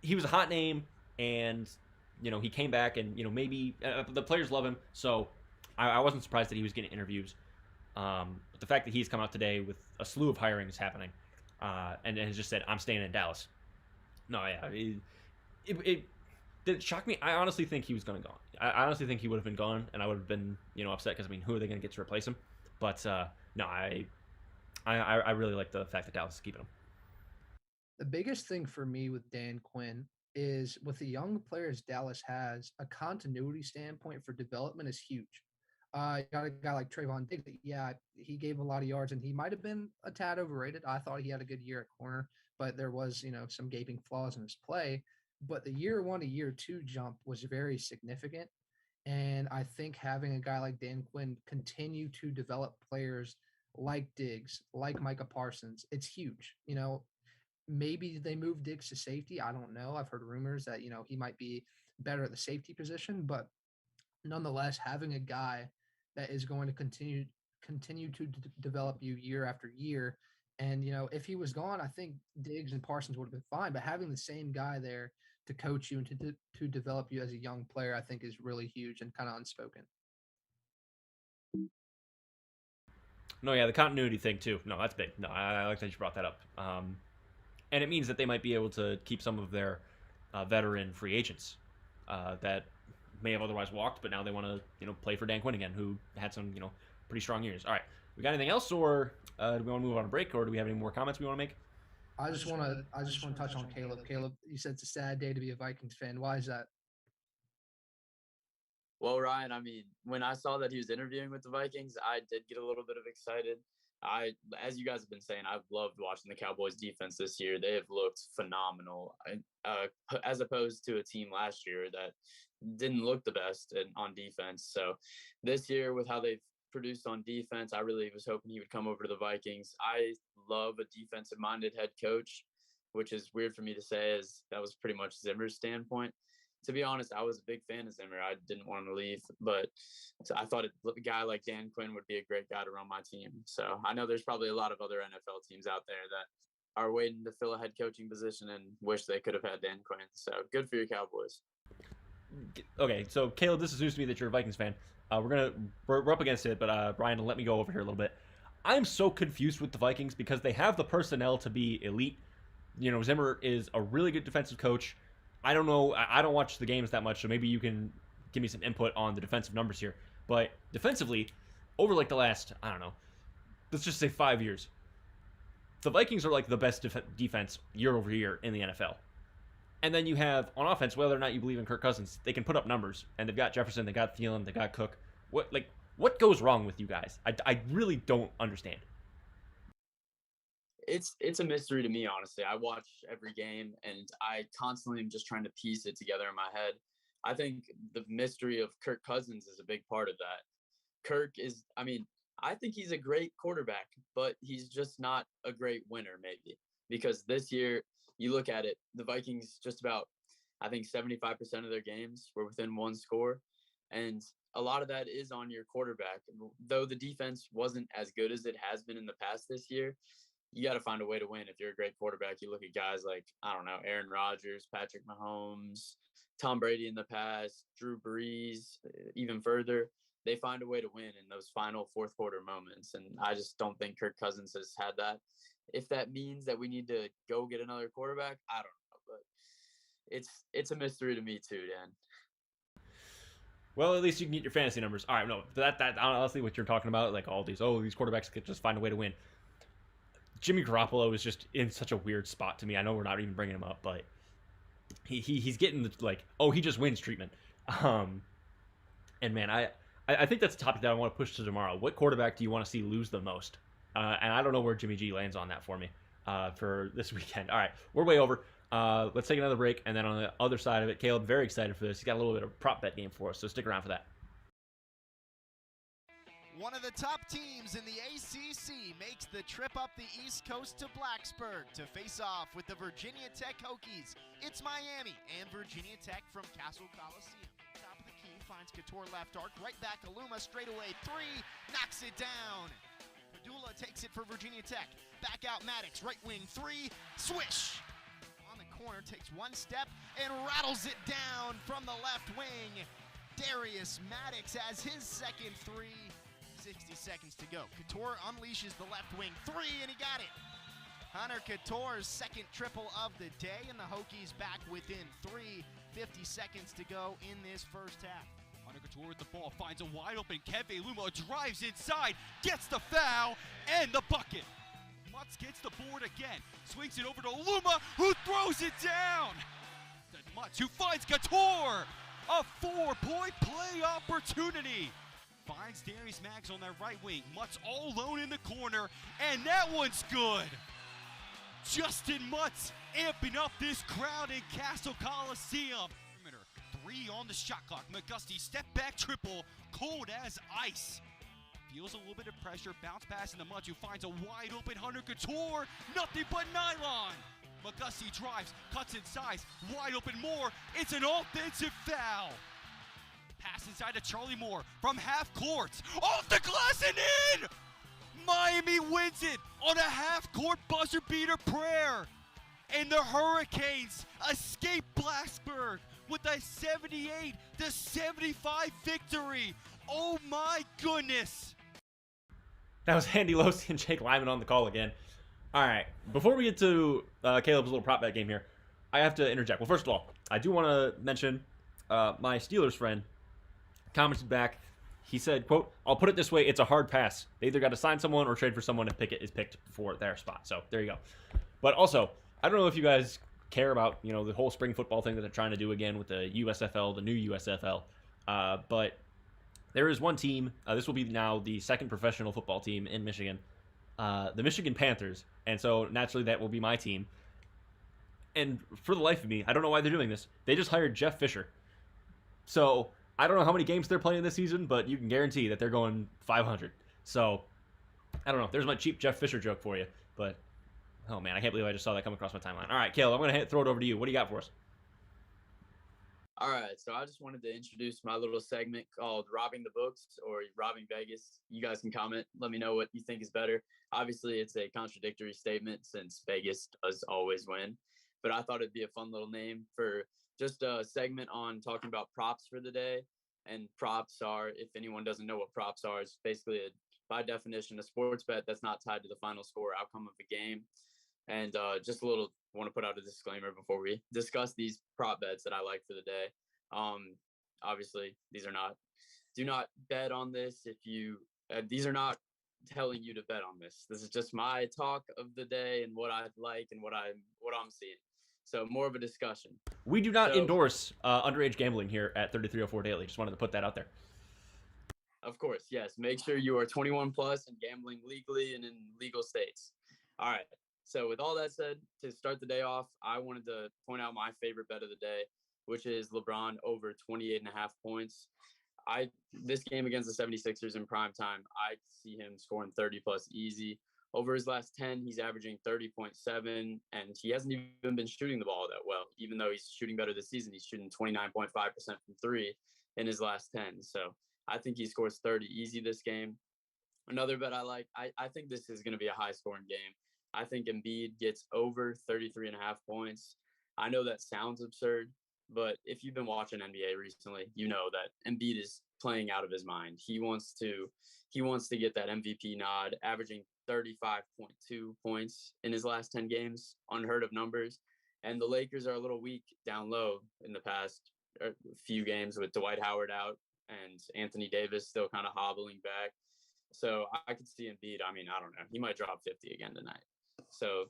he was a hot name, and, he came back, and, maybe the players love him, so I wasn't surprised that he was getting interviews. But the fact that he's come out today with a slew of hirings happening, and has just said, I'm staying in Dallas. No, yeah, did it shock me? I honestly think he was going to go. I honestly think he would have been gone, and I would have been, upset because, who are they going to get to replace him? But, no, I really like the fact that Dallas is keeping him. The biggest thing for me with Dan Quinn is with the young players Dallas has, a continuity standpoint for development is huge. You got a guy like Trayvon Diggs. Yeah, he gave a lot of yards, and he might have been a tad overrated. I thought he had a good year at corner, but there was, some gaping flaws in his play. But the year 1 to year 2 jump was very significant. And I think having a guy like Dan Quinn continue to develop players like Diggs, like Micah Parsons, it's huge. Maybe they move Diggs to safety. I don't know. I've heard rumors that, he might be better at the safety position, but nonetheless, having a guy that is going to continue to develop you year after year. And, if he was gone, I think Diggs and Parsons would have been fine, but having the same guy there to coach you and to develop you as a young player, I think is really huge and kind of unspoken. No, yeah, the continuity thing too. No, that's big. No, I like that you brought that up. And it means that they might be able to keep some of their veteran free agents that may have otherwise walked, but now they want to, play for Dan Quinn again, who had some, pretty strong years. All right, we got anything else, or do we want to move on a break, or do we have any more comments we want to make? I just want to touch on Caleb. Caleb, you said it's a sad day to be a Vikings fan. Why is that? Well, Ryan, I mean, when I saw that he was interviewing with the Vikings, I did get a little bit of excited. As you guys have been saying, I've loved watching the Cowboys defense this year. They have looked phenomenal, as opposed to a team last year that didn't look the best on defense. So this year, with how they've produced on defense, I really was hoping he would come over to the Vikings. I love a defensive-minded head coach, which is weird for me to say, as that was pretty much Zimmer's standpoint. To be honest, I was a big fan of Zimmer. I didn't want him to leave, but I thought a guy like Dan Quinn would be a great guy to run my team. So I know there's probably a lot of other NFL teams out there that are waiting to fill a head coaching position and wish they could have had Dan Quinn. So good for your Cowboys. Okay, so Caleb, this is news to me that you're a Vikings fan. We're up against it, but Brian, let me go over here a little bit. I'm so confused with the Vikings because they have the personnel to be elite. Zimmer is a really good defensive coach. I don't know. I don't watch the games that much, so maybe you can give me some input on the defensive numbers here. But defensively, over like the last, I don't know, let's just say 5 years, the Vikings are like the best defense year over year in the NFL. And then you have on offense, whether or not you believe in Kirk Cousins, they can put up numbers, and they've got Jefferson, they got Thielen, they got Cook. What goes wrong with you guys? I really don't understand. It's a mystery to me, honestly. I watch every game and I constantly am just trying to piece it together in my head. I think the mystery of Kirk Cousins is a big part of that. Kirk is, I mean, I think he's a great quarterback, but he's just not a great winner, maybe. Because this year, you look at it, the Vikings just about, I think 75% of their games were within one score. And a lot of that is on your quarterback. Though the defense wasn't as good as it has been in the past this year, you got to find a way to win. If you're a great quarterback, you look at guys like, I don't know, Aaron Rodgers, Patrick Mahomes, Tom Brady in the past, Drew Brees, even further. They find a way to win in those final fourth quarter moments. And I just don't think Kirk Cousins has had that. If that means that we need to go get another quarterback, I don't know. But it's a mystery to me too, Dan. Well, at least you can get your fantasy numbers. All right, no, that honestly, what you're talking about, like all these quarterbacks could just find a way to win. Jimmy Garoppolo is just in such a weird spot to me. I know we're not even bringing him up, but he's getting the he just wins treatment. And man, I think that's a topic that I want to push to tomorrow. What quarterback do you want to see lose the most? And I don't know where Jimmy G lands on that for me for this weekend. All right, we're way over. Let's take another break, and then on the other side of it, Caleb, very excited for this. He's got a little bit of a prop bet game for us, so stick around for that. One of the top teams in the ACC makes the trip up the East Coast to Blacksburg to face off with the Virginia Tech Hokies. It's Miami and Virginia Tech from Castle Coliseum. Top of the key finds Couture left arc, right back Aluma, straightaway three, knocks it down. Padula takes it for Virginia Tech. Back out Maddox, right wing three, swish. On the corner, takes one step and rattles it down from the left wing. Darius Maddox has his second three. 60 seconds to go. Couture unleashes the left wing three, and he got it. Hunter Couture's second triple of the day, and the Hokies back within 3. 50 seconds to go in this first half. Hunter Couture with the ball, finds a wide open Keve Aluma, drives inside, gets the foul, and the bucket. Mutz gets the board again, swings it over to Aluma, who throws it down. Then Mutz, who finds Couture, a 4-point play opportunity. Finds Darius Maggs on that right wing. Mutz all alone in the corner, and that one's good. Justin Mutz amping up this crowd in Castle Coliseum. 3 on the shot clock. McGusty step back triple, cold as ice. Feels a little bit of pressure, bounce pass into Mutz, who finds a wide open Hunter Couture. Nothing but nylon. McGusty drives, cuts inside, wide open Moore. It's an offensive foul. Pass inside to Charlie Moore from half court. Off the glass and in! Miami wins it on a half-court buzzer beater prayer. And the Hurricanes escape Blacksburg with a 78-75 victory. Oh my goodness. That was Andy Losi and Jake Lyman on the call again. All right, before we get to Caleb's little prop bet game here, I have to interject. Well, first of all, I do want to mention my Steelers friend commented back. He said, quote, "I'll put it this way, it's a hard pass. They either got to sign someone or trade for someone if Pickett is picked for their spot." So there you go. But also, I don't know if you guys care about, the whole spring football thing that they're trying to do again with the USFL, the new USFL. But there is one team, this will be now the second professional football team in Michigan, the Michigan Panthers. And so naturally that will be my team. And for the life of me, I don't know why they're doing this. They just hired Jeff Fisher. So I don't know how many games they're playing this season, but you can guarantee that they're going 500. So I don't know. There's my cheap Jeff Fisher joke for you. But, oh man, I can't believe I just saw that come across my timeline. All right, Caleb, I'm going to throw it over to you. What do you got for us? All right, so I just wanted to introduce my little segment called Robbing the Books or Robbing Vegas. You guys can comment. Let me know what you think is better. Obviously, it's a contradictory statement since Vegas does always win. But I thought it'd be a fun little name for just a segment on talking about props for the day. And props are, if anyone doesn't know what props are, it's basically, by definition, a sports bet that's not tied to the final score or outcome of a game. And just a little, want to put out a disclaimer before we discuss these prop bets that I like for the day. Obviously, do not bet on this if you, these are not telling you to bet on this. This is just my talk of the day and what I like and what I'm seeing. So more of a discussion. We do not So- endorse underage gambling here at 3304 Daily. Just wanted to put that out there. Of course, yes. Make sure you are 21 plus and gambling legally and in legal states. All right. So with all that said, to start the day off, I wanted to point out my favorite bet of the day, which is LeBron over 28.5 points. This game against the 76ers in prime time, I see him scoring 30 plus easy. Over his last 10, he's averaging 30.7, and he hasn't even been shooting the ball that well. Even though he's shooting better this season, he's shooting 29.5% from three in his last 10. So I think he scores 30 easy this game. Another bet I like, I think this is going to be a high-scoring game. I think Embiid gets over 33.5 points. I know that sounds absurd, but if you've been watching NBA recently, you know that Embiid is playing out of his mind. He wants to get that MVP nod, averaging 35.2 points in his last 10 games, unheard of numbers. And the Lakers are a little weak down low in the past few games with Dwight Howard out and Anthony Davis still kind of hobbling back. So I could see Embiid. I mean, I don't know. He might drop 50 again tonight. So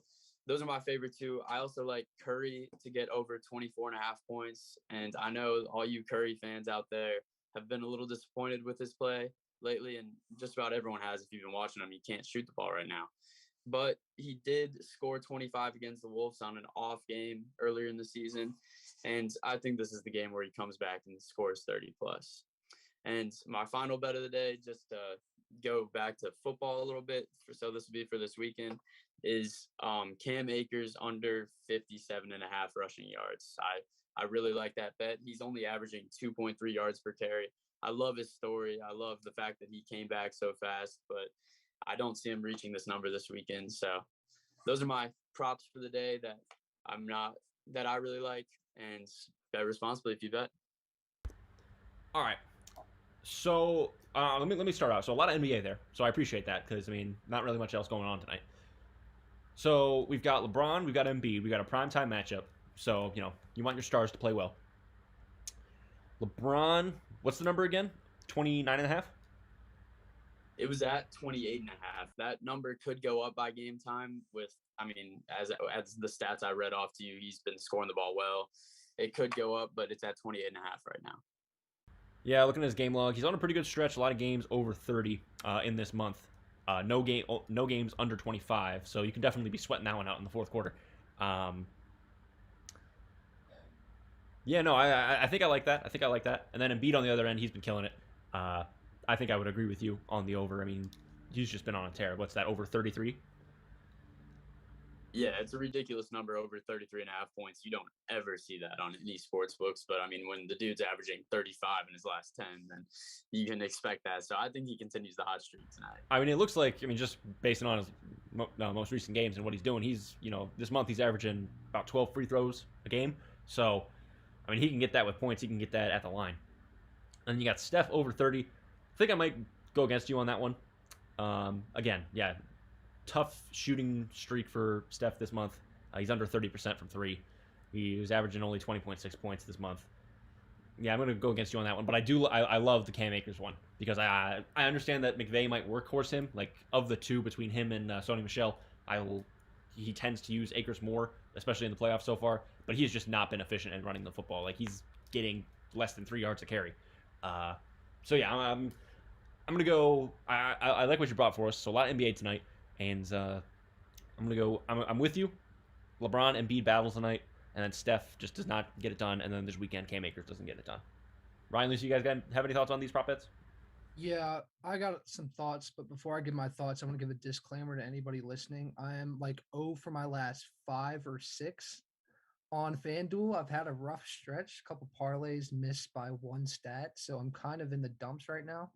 those are my favorite two. I also like Curry to get over 24.5 points. And I know all you Curry fans out there have been a little disappointed with his play lately, and just about everyone has if you've been watching him. He can't shoot the ball right now. But he did score 25 against the Wolves on an off game earlier in the season. And I think this is the game where he comes back and scores 30 plus. And my final bet of the day, just to go back to football a little bit, so this will be for this weekend, is Cam Akers under 57.5 rushing yards. I really like that bet. He's only averaging 2.3 yards per carry. I love his story. I love the fact that he came back so fast, but I don't see him reaching this number this weekend. So those are my props for the day that I really like, and bet responsibly if you bet. All right. So let me start out. So a lot of NBA there. So I appreciate that because, I mean, not really much else going on tonight. So we've got LeBron, we've got Embiid, we've got a primetime matchup. So, you want your stars to play well. LeBron, what's the number again? 29.5? It was at 28.5. That number could go up by game time as the stats I read off to you, he's been scoring the ball well. It could go up, but it's at 28.5 right now. Yeah, looking at his game log, he's on a pretty good stretch. A lot of games over 30 in this month. No games under 25, so you can definitely be sweating that one out in the fourth quarter. I think I like that. And then Embiid on the other end, he's been killing it. I think I would agree with you on the over. I mean, he's just been on a tear. What's that, over 33? Yeah, it's a ridiculous number, over 33.5 points. You don't ever see that on any sports books. But, I mean, when the dude's averaging 35 in his last 10, then you can expect that. So I think he continues the hot streak tonight. I mean, it looks like, just based on his most recent games and what he's doing, he's, this month he's averaging about 12 free throws a game. So, I mean, he can get that with points. He can get that at the line. And you got Steph over 30. I think I might go against you on that one. Again, yeah, tough shooting streak for Steph this month. He's under 30% from three. He was averaging only 20.6 points this month. Yeah, I'm going to go against you on that one. But I love the Cam Akers one because I understand that McVay might workhorse him. Like, of the two between him and Sony Michel, he tends to use Akers more, especially in the playoffs so far. But he's just not been efficient in running the football. Like, he's getting less than 3 yards a carry. So yeah, I'm gonna go. I like what you brought for us. So a lot of NBA tonight, and I'm gonna go. I'm with you. LeBron and Embiid battles tonight, and then Steph just does not get it done, and then this weekend Cam Akers doesn't get it done. Ryan, Lucy, you guys have any thoughts on these prop bets? Yeah, I got some thoughts, but before I give my thoughts, I want to give a disclaimer to anybody listening. I am like 0 for my last 5 or 6 on FanDuel. I've had a rough stretch, a couple parlays missed by one stat, so I'm kind of in the dumps right now.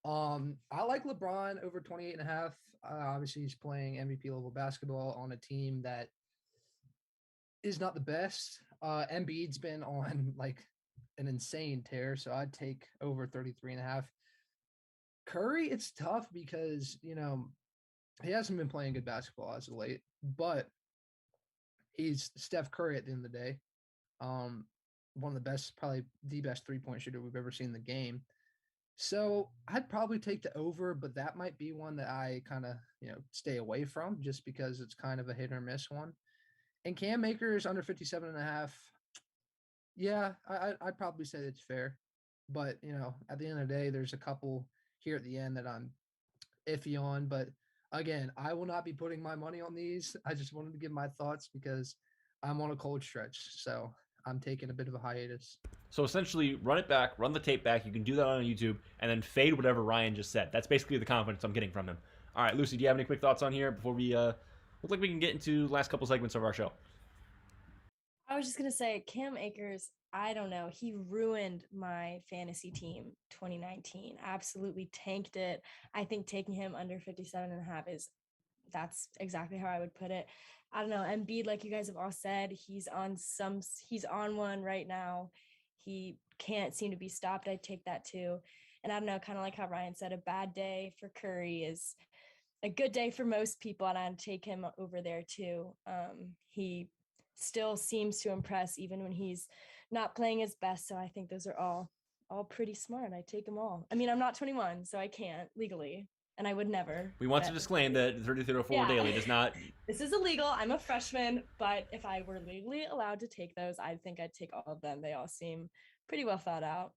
I like LeBron over 28.5. Obviously, he's playing MVP level basketball on a team that is not the best. Embiid's been on like an insane tear, so I'd take over 33.5. Curry, it's tough because, he hasn't been playing good basketball as of late, but he's Steph Curry at the end of the day. One of the best, probably the best three-point shooter we've ever seen in the game. So I'd probably take the over, but that might be one that I kind of, stay away from just because it's kind of a hit or miss one. And Cam Akers under 57.5. Yeah, I'd probably say it's fair. But, at the end of the day, there's a couple here at the end that I'm iffy on. But again, I will not be putting my money on these. I just wanted to give my thoughts because I'm on a cold stretch. So I'm taking a bit of a hiatus. So essentially, run it back, run the tape back. You can do that on YouTube, and then fade whatever Ryan just said. That's basically the confidence I'm getting from him. All right, Lucy, do you have any quick thoughts on here before we look like we can get into the last couple segments of our show? I was just going to say, Cam Akers, I don't know. He ruined my fantasy team 2019. Absolutely tanked it. I think taking him under 57.5 that's exactly how I would put it. I don't know. Embiid, like you guys have all said, he's on one right now. He can't seem to be stopped. I'd take that too. And I don't know, kind of like how Ryan said, a bad day for Curry is a good day for most people, and I'd take him over there too. He still seems to impress even when he's not playing his best. So I think those are all pretty smart. I take them all. I mean, I'm not 21, so I can't legally, and I would never. We want to disclaim that 3304 Daily does not. This is illegal. I'm a freshman, but if I were legally allowed to take those, I think I'd take all of them. They all seem pretty well thought out.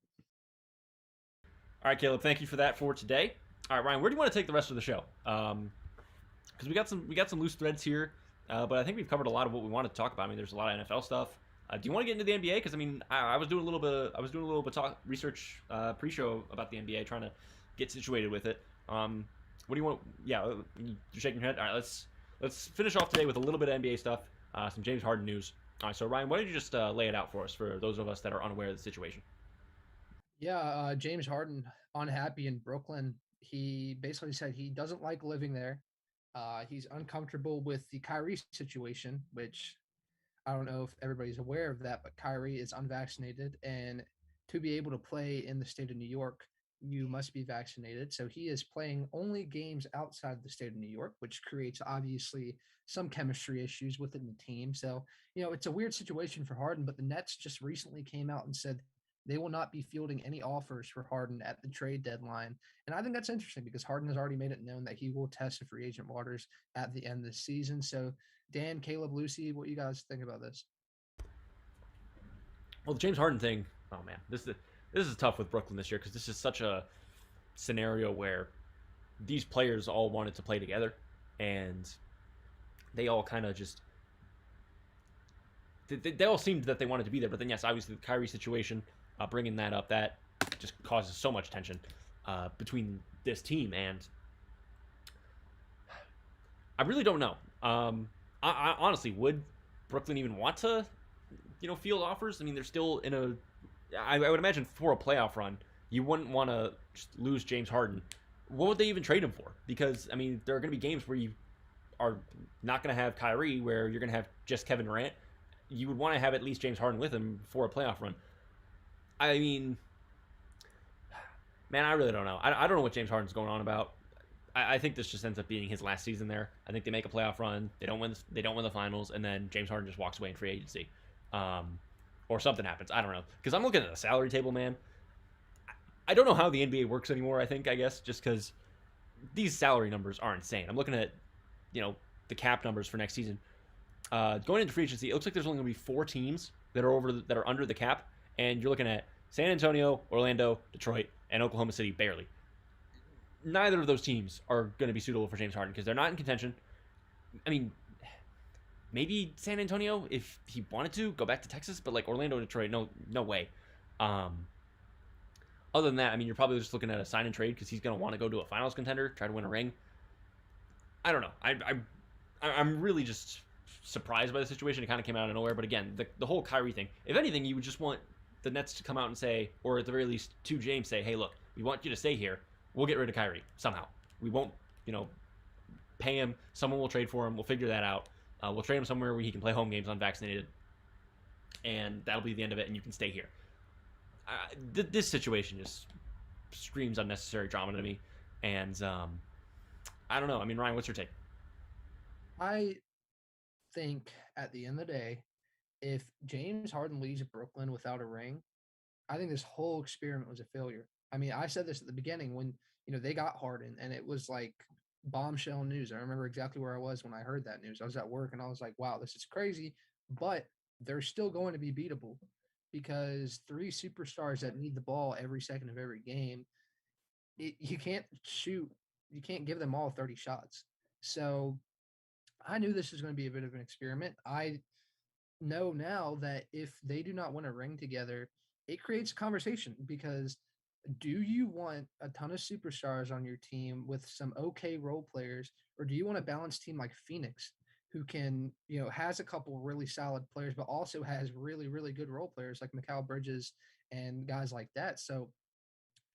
All right, Caleb, thank you for that for today. All right, Ryan, where do you want to take the rest of the show? Because we got some loose threads here, but I think we've covered a lot of what we wanted to talk about. I mean, there's a lot of NFL stuff. Do you want to get into the NBA? Because I mean, I was doing a little bit of research pre-show about the NBA, trying to get situated with it. What do you want? Yeah, you're shaking your head. All right, let's finish off today with a little bit of NBA stuff, some James Harden news. All right, so Ryan, why don't you just lay it out for us for those of us that are unaware of the situation? Yeah, James Harden unhappy in Brooklyn. He basically said he doesn't like living there. He's uncomfortable with the Kyrie situation, which I don't know if everybody's aware of that, but Kyrie is unvaccinated, and to be able to play in the state of New York, you must be vaccinated. So he is playing only games outside the state of New York, which creates obviously some chemistry issues within the team. So, it's a weird situation for Harden, but the Nets just recently came out and said they will not be fielding any offers for Harden at the trade deadline. And I think that's interesting because Harden has already made it known that he will test the free agent waters at the end of the season. So, Dan, Caleb, Lucy, what you guys think about this? Well, the James Harden thing, oh man, this is tough with Brooklyn this year because this is such a scenario where these players all wanted to play together, and they all kind of just they all seemed that they wanted to be there. But then, yes, obviously the Kyrie situation, bringing that up, that just causes so much tension between this team, and I really don't know. I honestly, would Brooklyn even want to, field offers? I mean, they're still in a. I would imagine for a playoff run, you wouldn't want to just lose James Harden. What would they even trade him for? Because I mean, there are going to be games where you are not going to have Kyrie, where you're going to have just Kevin Durant. You would want to have at least James Harden with him for a playoff run. I mean, man, I really don't know. I don't know what James Harden's going on about. I think this just ends up being his last season there. I think they make a playoff run. They don't win the finals, and then James Harden just walks away in free agency, or something happens. I don't know, because I'm looking at the salary table, man. I don't know how the NBA works anymore. I guess just because these salary numbers are insane. I'm looking at, the cap numbers for next season. Going into free agency, it looks like there's only going to be 4 teams that are under the cap, and you're looking at San Antonio, Orlando, Detroit, and Oklahoma City barely. Neither of those teams are going to be suitable for James Harden because they're not in contention. I mean, maybe San Antonio if he wanted to go back to Texas, but like Orlando and Detroit, no way. Other than that, I mean, you're probably just looking at a sign and trade because he's going to want to go to a finals contender, try to win a ring. I don't know. I'm really just surprised by the situation. It kind of came out of nowhere. But again, the whole Kyrie thing, if anything, you would just want the Nets to come out and say, or at the very least to James say, hey, look, we want you to stay here. We'll get rid of Kyrie somehow. We won't, pay him. Someone will trade for him. We'll figure that out. We'll trade him somewhere where he can play home games unvaccinated. And that'll be the end of it, and you can stay here. This situation just screams unnecessary drama to me. And I don't know. I mean, Ryan, what's your take? I think at the end of the day, if James Harden leaves Brooklyn without a ring, I think this whole experiment was a failure. I mean, I said this at the beginning when, they got Harden, and it was like bombshell news. I remember exactly where I was when I heard that news. I was at work and I was like, wow, this is crazy, but they're still going to be beatable because three superstars that need the ball every second of every game, you can't shoot, you can't give them all 30 shots. So I knew this was going to be a bit of an experiment. I know now that if they do not win a ring together, it creates conversation because do you want a ton of superstars on your team with some okay role players, or do you want a balanced team like Phoenix, who can, has a couple really solid players, but also has really, really good role players like Mikal Bridges and guys like that? So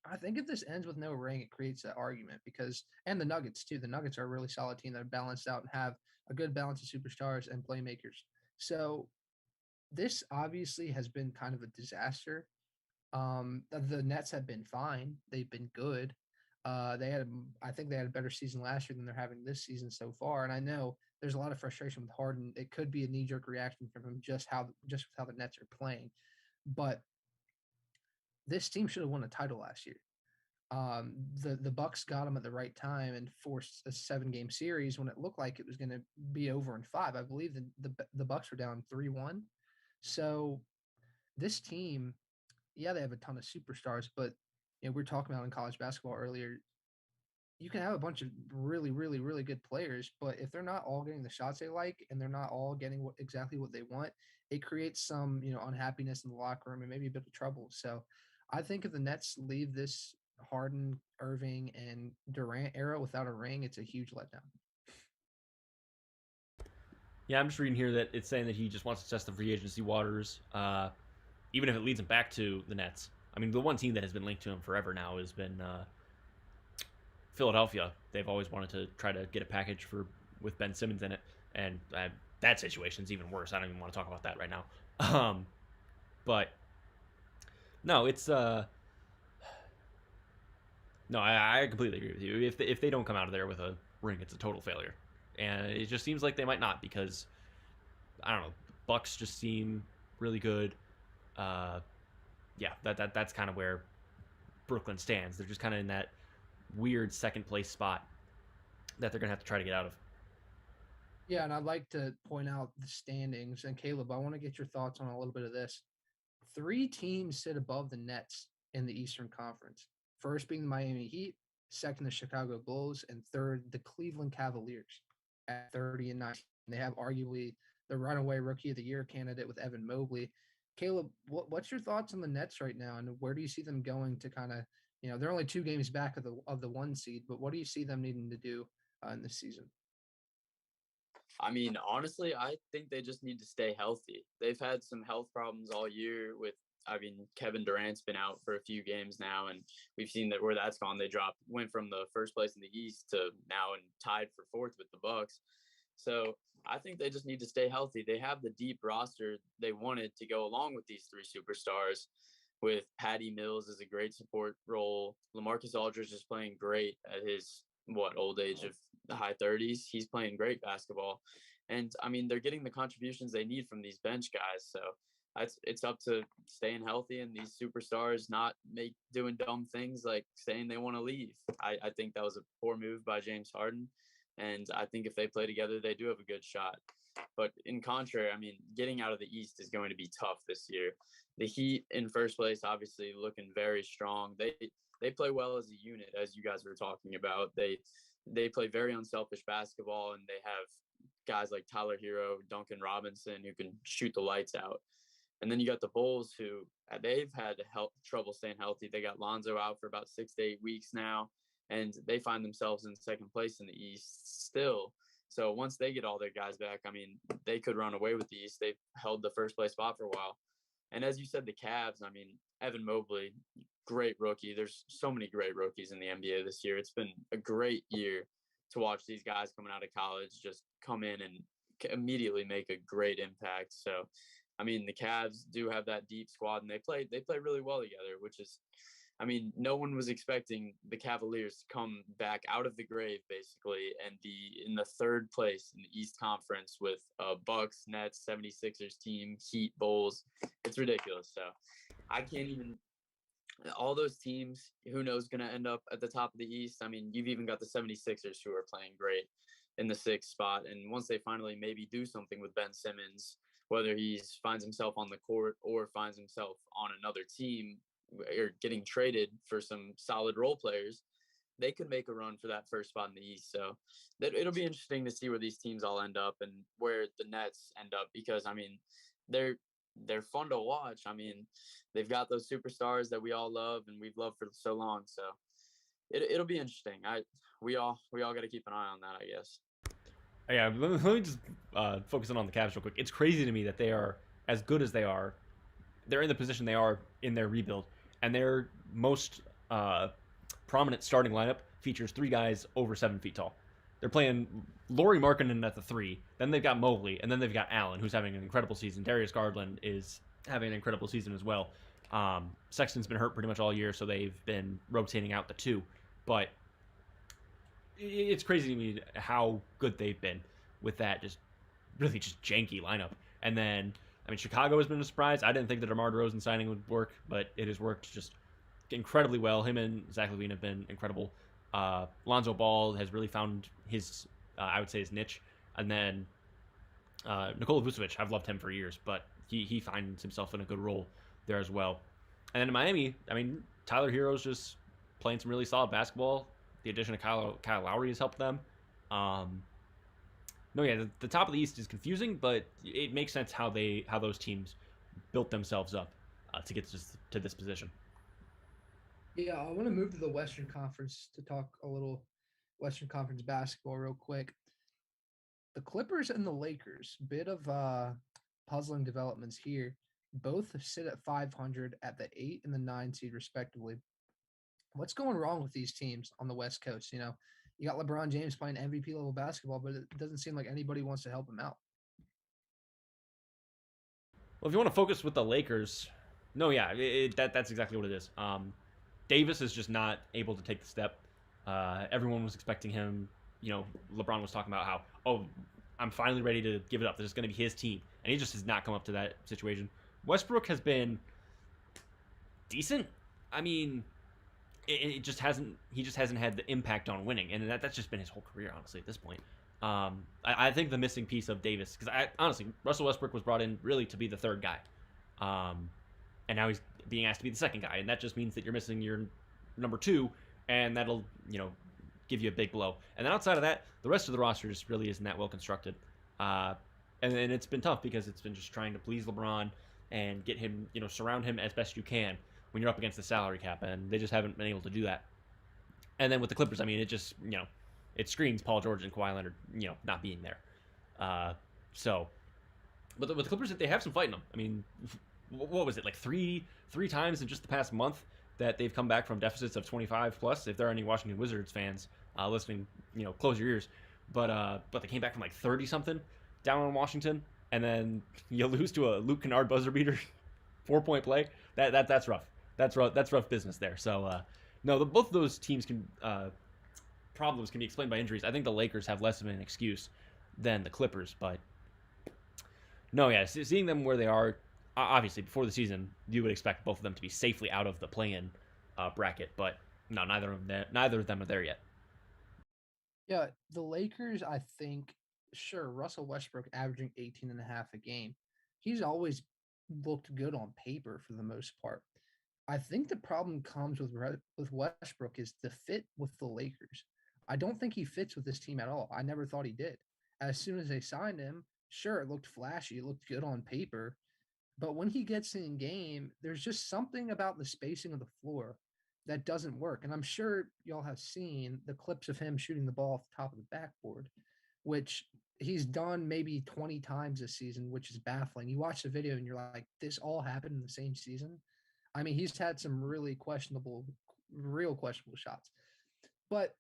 I think if this ends with no ring, it creates that argument because, and the Nuggets too. The Nuggets are a really solid team that are balanced out and have a good balance of superstars and playmakers. So this obviously has been kind of a disaster. The Nets have been fine; they've been good. I think they had a better season last year than they're having this season so far. And I know there's a lot of frustration with Harden. It could be a knee jerk reaction from him just with how the Nets are playing, but this team should have won a title last year. The Bucks got them at the right time and forced a 7-game series when it looked like it was going to be over in 5. I believe the Bucks were down 3-1. So this team, yeah, they have a ton of superstars, but we were talking about in college basketball earlier. You can have a bunch of really, really, really good players, but if they're not all getting the shots they like and they're not all getting exactly what they want, it creates some unhappiness in the locker room and maybe a bit of trouble. So I think if the Nets leave this Harden, Irving, and Durant era without a ring, it's a huge letdown. Yeah, I'm just reading here that it's saying that he just wants to test the free agency waters, even if it leads him back to the Nets. I mean, the one team that has been linked to him forever now has been Philadelphia. They've always wanted to try to get a package with Ben Simmons in it, and that situation's even worse. I don't even want to talk about that right now. But no, it's no, I completely agree with you. If they don't come out of there with a ring, it's a total failure, and it just seems like they might not because I don't know. Bucks just seem really good. Yeah, that's kind of where Brooklyn stands. They're just kind of in that weird second place spot that they're gonna have to try to get out of. Yeah, and I'd like to point out the standings. And Caleb, I want to get your thoughts on a little bit of this. 3 teams sit above the Nets in the Eastern Conference. First being the Miami Heat, second the Chicago Bulls, and third the Cleveland Cavaliers at 30 and 19. They have arguably the runaway Rookie of the Year candidate with Evan Mobley. Caleb, what's your thoughts on the Nets right now, and where do you see them going to kind of, they're only 2 games back of the 1 seed, but what do you see them needing to do in this season? I mean, honestly, I think they just need to stay healthy. They've had some health problems all year Kevin Durant's been out for a few games now, and we've seen that where that's gone. They went from the first place in the East to now and tied for 4th with the Bucks. So I think they just need to stay healthy. They have the deep roster they wanted to go along with these 3 superstars, with Patty Mills as a great support role. LaMarcus Aldridge is playing great at his old age of the high 30s. He's playing great basketball. And I mean, they're getting the contributions they need from these bench guys. So it's up to staying healthy and these superstars not doing dumb things like saying they want to leave. I think that was a poor move by James Harden. And I think if they play together, they do have a good shot. But in contrary, I mean, getting out of the East is going to be tough this year. The Heat in first place, obviously looking very strong. They play well as a unit, as you guys were talking about. They play very unselfish basketball, and they have guys like Tyler Hero, Duncan Robinson, who can shoot the lights out. And then you got the Bulls, who they've had trouble staying healthy. They got Lonzo out for about 6 to 8 weeks now, and they find themselves in second place in the East still. So once they get all their guys back, I mean, they could run away with the East. They've held the first place spot for a while. And as you said, the Cavs, I mean, Evan Mobley, great rookie. There's so many great rookies in the NBA this year. It's been a great year to watch these guys coming out of college just come in and immediately make a great impact. So, I mean, the Cavs do have that deep squad, and they play really well together, which is, I mean, no one was expecting the Cavaliers to come back out of the grave, basically, and be in the 3rd place in the East Conference with Bucks, Nets, 76ers team, Heat, Bulls. It's ridiculous. So I can't even all those teams, who knows, going to end up at the top of the East. I mean, you've even got the 76ers who are playing great in the 6th spot. And once they finally maybe do something with Ben Simmons, whether he finds himself on the court or finds himself on another team or getting traded for some solid role players, they could make a run for that first spot in the East. So it'll be interesting to see where these teams all end up and where the Nets end up, because I mean, they're fun to watch. I mean, they've got those superstars that we all love and we've loved for so long. So it'll be interesting. We all got to keep an eye on that, I guess. Yeah, let me just focus in on the Cavs real quick. It's crazy to me that they are as good as they are. They're in the position they are in their rebuild, and their most prominent starting lineup features 3 guys over 7 feet tall. They're playing Lauri Markkanen at the 3, then they've got Mobley, and then they've got Allen, who's having an incredible season. Darius Garland is having an incredible season as well. Sexton's been hurt pretty much all year, so they've been rotating out the 2. But it's crazy to me how good they've been with that just janky lineup. And then, I mean, Chicago has been a surprise. I didn't think the DeMar DeRozan signing would work, but it has worked just incredibly well. Him and Zach LaVine have been incredible. Lonzo Ball has really found his, I would say, his niche. And then Nikola Vucevic, I've loved him for years, but he finds himself in a good role there as well. And then in Miami, I mean, Tyler Hero's just playing some really solid basketball. The addition of Kyle Lowry has helped them. The top of the East is confusing, but it makes sense how those teams built themselves up to get to this position. Yeah, I want to move to the Western Conference to talk a little Western Conference basketball real quick. The Clippers and the Lakers, bit of puzzling developments here. Both sit at 500 at the 8 and the 9 seed, respectively. What's going wrong with these teams on the West Coast? You know, you got LeBron James playing MVP level basketball, but it doesn't seem like anybody wants to help him out. Well, if you want to focus with the Lakers, that's exactly what it is. Davis is just not able to take the step. Everyone was expecting him. You know, LeBron was talking about how, I'm finally ready to give it up. This is going to be his team. And he just has not come up to that situation. Westbrook has been decent. I mean, he just hasn't had the impact on winning. And that's just been his whole career, honestly, at this point. I think the missing piece of Davis, because honestly, Russell Westbrook was brought in really to be the third guy. And now he's being asked to be the second guy. And that just means that you're missing your number 2, and that'll, give you a big blow. And then outside of that, the rest of the roster just really isn't that well constructed. And it's been tough because it's been just trying to please LeBron and get him, surround him as best you can when you're up against the salary cap, and they just haven't been able to do that. And then with the Clippers, I mean, it just, it screams Paul George and Kawhi Leonard, not being there. But with the Clippers, they have some fight in them. I mean, what was it, like three times in just the past month that they've come back from deficits of 25 plus? If there are any Washington Wizards fans listening, close your ears. But they came back from like 30 something down on Washington, and then you lose to a Luke Kennard buzzer beater, 4-point play. That's rough. That's rough business there. So both of those teams problems can be explained by injuries. I think the Lakers have less of an excuse than the Clippers, but seeing them where they are, obviously before the season, you would expect both of them to be safely out of the play-in bracket, but no, neither of them are there yet. Yeah, the Lakers, I think, sure, Russell Westbrook averaging 18.5 a game. He's always looked good on paper for the most part. I think the problem comes with Westbrook is the fit with the Lakers. I don't think he fits with this team at all. I never thought he did. As soon as they signed him, sure, it looked flashy. It looked good on paper. But when he gets in game, there's just something about the spacing of the floor that doesn't work. And I'm sure y'all have seen the clips of him shooting the ball off the top of the backboard, which he's done maybe 20 times this season, which is baffling. You watch the video and you're like, this all happened in the same season? I mean, he's had some real questionable shots. But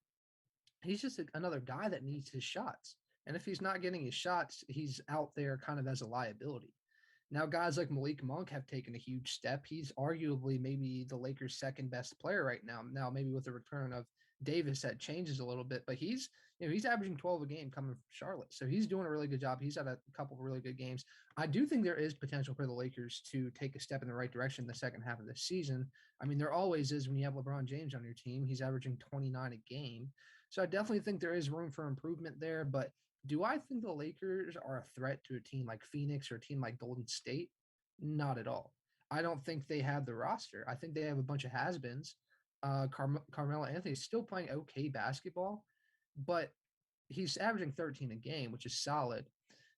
he's just another guy that needs his shots. And if he's not getting his shots, he's out there kind of as a liability. Now, guys like Malik Monk have taken a huge step. He's arguably maybe the Lakers' second best player right now. Now, maybe with the return of Davis, that changes a little bit, but he's averaging 12 a game coming from Charlotte. So he's doing a really good job. He's had a couple of really good games. I do think there is potential for the Lakers to take a step in the right direction in the second half of the season. I mean, there always is when you have LeBron James on your team. He's averaging 29 a game. So I definitely think there is room for improvement there. But do I think the Lakers are a threat to a team like Phoenix or a team like Golden State? Not at all. I don't think they have the roster. I think they have a bunch of has-beens. Carmelo Anthony is still playing okay basketball, but he's averaging 13 a game, which is solid.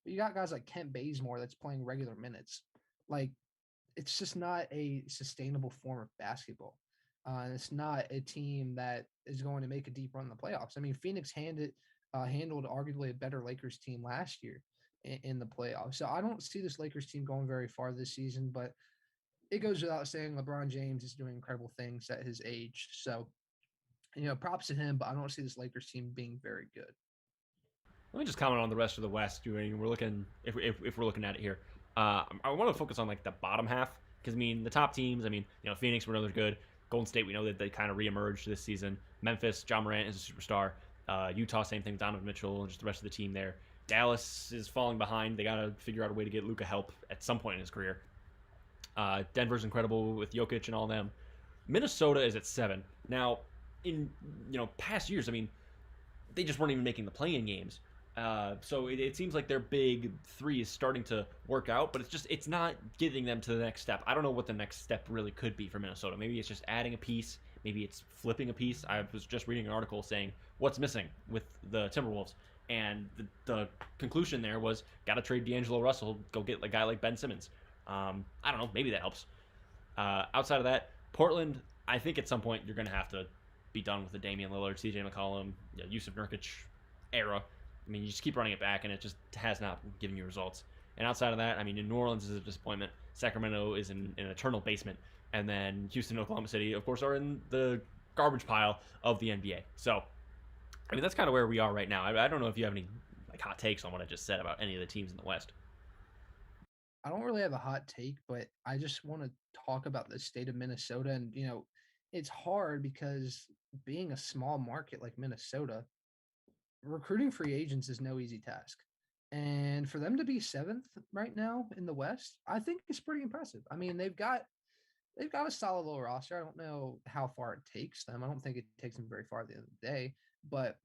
But you got guys like Kent Bazemore that's playing regular minutes. Like, it's just not a sustainable form of basketball. It's not a team that is going to make a deep run in the playoffs. I mean, Phoenix handled arguably a better Lakers team last year in the playoffs. So I don't see this Lakers team going very far this season, but it goes without saying LeBron James is doing incredible things at his age. So, props to him, but I don't see this Lakers team being very good. Let me just comment on the rest of the West. We're looking, if we're looking at it here. I want to focus on like the bottom half because the top teams. Phoenix, we know they're good. Golden State, we know that they kind of reemerged this season. Memphis, Ja Morant is a superstar. Utah, same thing. Donovan Mitchell and just the rest of the team there. Dallas is falling behind. They got to figure out a way to get Luka help at some point in his career. Denver's incredible with Jokic and all them. Minnesota is at 7. Now, in past years, they just weren't even making the play-in games. So it seems like their big 3 is starting to work out, but it's not getting them to the next step. I don't know what the next step really could be for Minnesota. Maybe it's just adding a piece. Maybe it's flipping a piece. I was just reading an article saying what's missing with the Timberwolves, and the conclusion there was got to trade D'Angelo Russell, go get a guy like Ben Simmons. I don't know. Maybe that helps. Outside of that, Portland, I think at some point you're going to have to be done with the Damian Lillard, CJ McCollum, Yusuf Nurkic era. You just keep running it back, and it just has not given you results. And outside of that, New Orleans is a disappointment. Sacramento is in an eternal basement. And then Houston and Oklahoma City, of course, are in the garbage pile of the NBA. So, that's kind of where we are right now. I don't know if you have any hot takes on what I just said about any of the teams in the West. I don't really have a hot take, but I just want to talk about the state of Minnesota. And, it's hard because being a small market like Minnesota, recruiting free agents is no easy task. And for them to be 7th right now in the West, I think is pretty impressive. They've got a solid little roster. I don't know how far it takes them. I don't think it takes them very far at the end of the day. But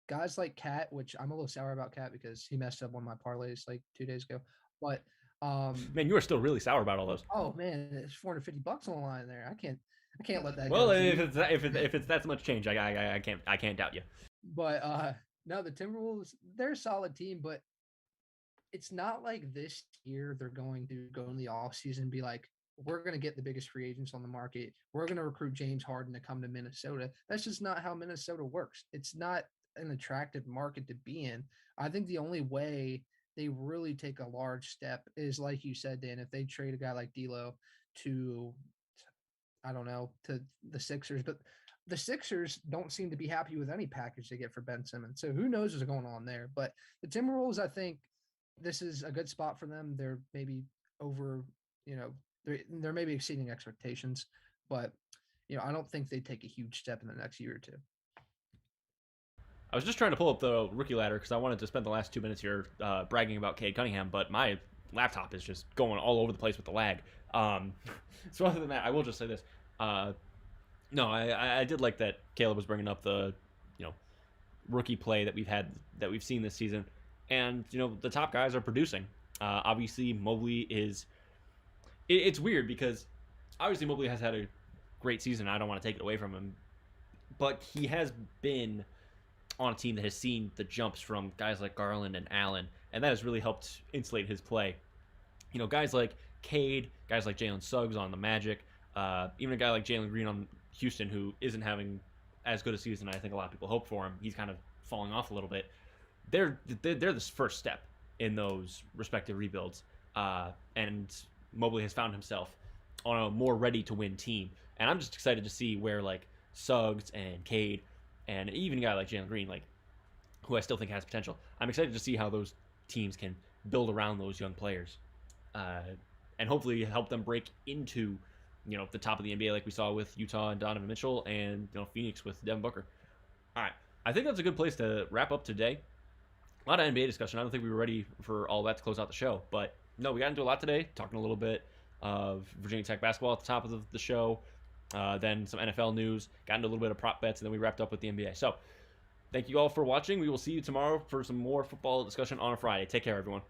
guys like Cat, which I'm a little sour about Cat because he messed up one of my parlays like 2 days ago. But man, you are still really sour about all those. Oh man, it's $450 on the line there. I can't let that go. Well, if it's that much change, I can't doubt you. But no, the Timberwolves, they're a solid team, but it's not like this year they're going to go in the offseason and be like, we're going to get the biggest free agents on the market. We're going to recruit James Harden to come to Minnesota. That's just not how Minnesota works. It's not an attractive market to be in. I think the only way they really take a large step is, like you said, Dan, if they trade a guy like D'Lo to, I don't know, to the Sixers. But the Sixers don't seem to be happy with any package they get for Ben Simmons. So who knows what's going on there. But the Timberwolves, I think this is a good spot for them. They're maybe over, they're maybe exceeding expectations. But, I don't think they take a huge step in the next year or two. I was just trying to pull up the rookie ladder because I wanted to spend the last 2 minutes here bragging about Cade Cunningham, but my laptop is just going all over the place with the lag. So other than that, I will just say this. No, I did like that Caleb was bringing up the, rookie play that we've seen this season. And, the top guys are producing. Obviously, Mobley is... It's weird because obviously Mobley has had a great season. I don't want to take it away from him. But he has been on a team that has seen the jumps from guys like Garland and Allen, and that has really helped insulate his play. Guys like Cade, guys like Jalen Suggs on the Magic, even a guy like Jalen Green on Houston, who isn't having as good a season I think a lot of people hope for him. He's kind of falling off a little bit. They're the first step in those respective rebuilds, and Mobley has found himself on a more ready-to-win team. And I'm just excited to see where Suggs and Cade and even a guy like Jalen Green, who I still think has potential. I'm excited to see how those teams can build around those young players, and hopefully help them break into, the top of the NBA like we saw with Utah and Donovan Mitchell, and Phoenix with Devin Booker. All right. I think that's a good place to wrap up today. A lot of NBA discussion. I don't think we were ready for all that to close out the show. But no, we got into a lot today, talking a little bit of Virginia Tech basketball at the top of the show, then some NFL news, got into a little bit of prop bets, and then we wrapped up with the NBA. So thank you all for watching. We will see you tomorrow for some more football discussion on a Friday. Take care, everyone.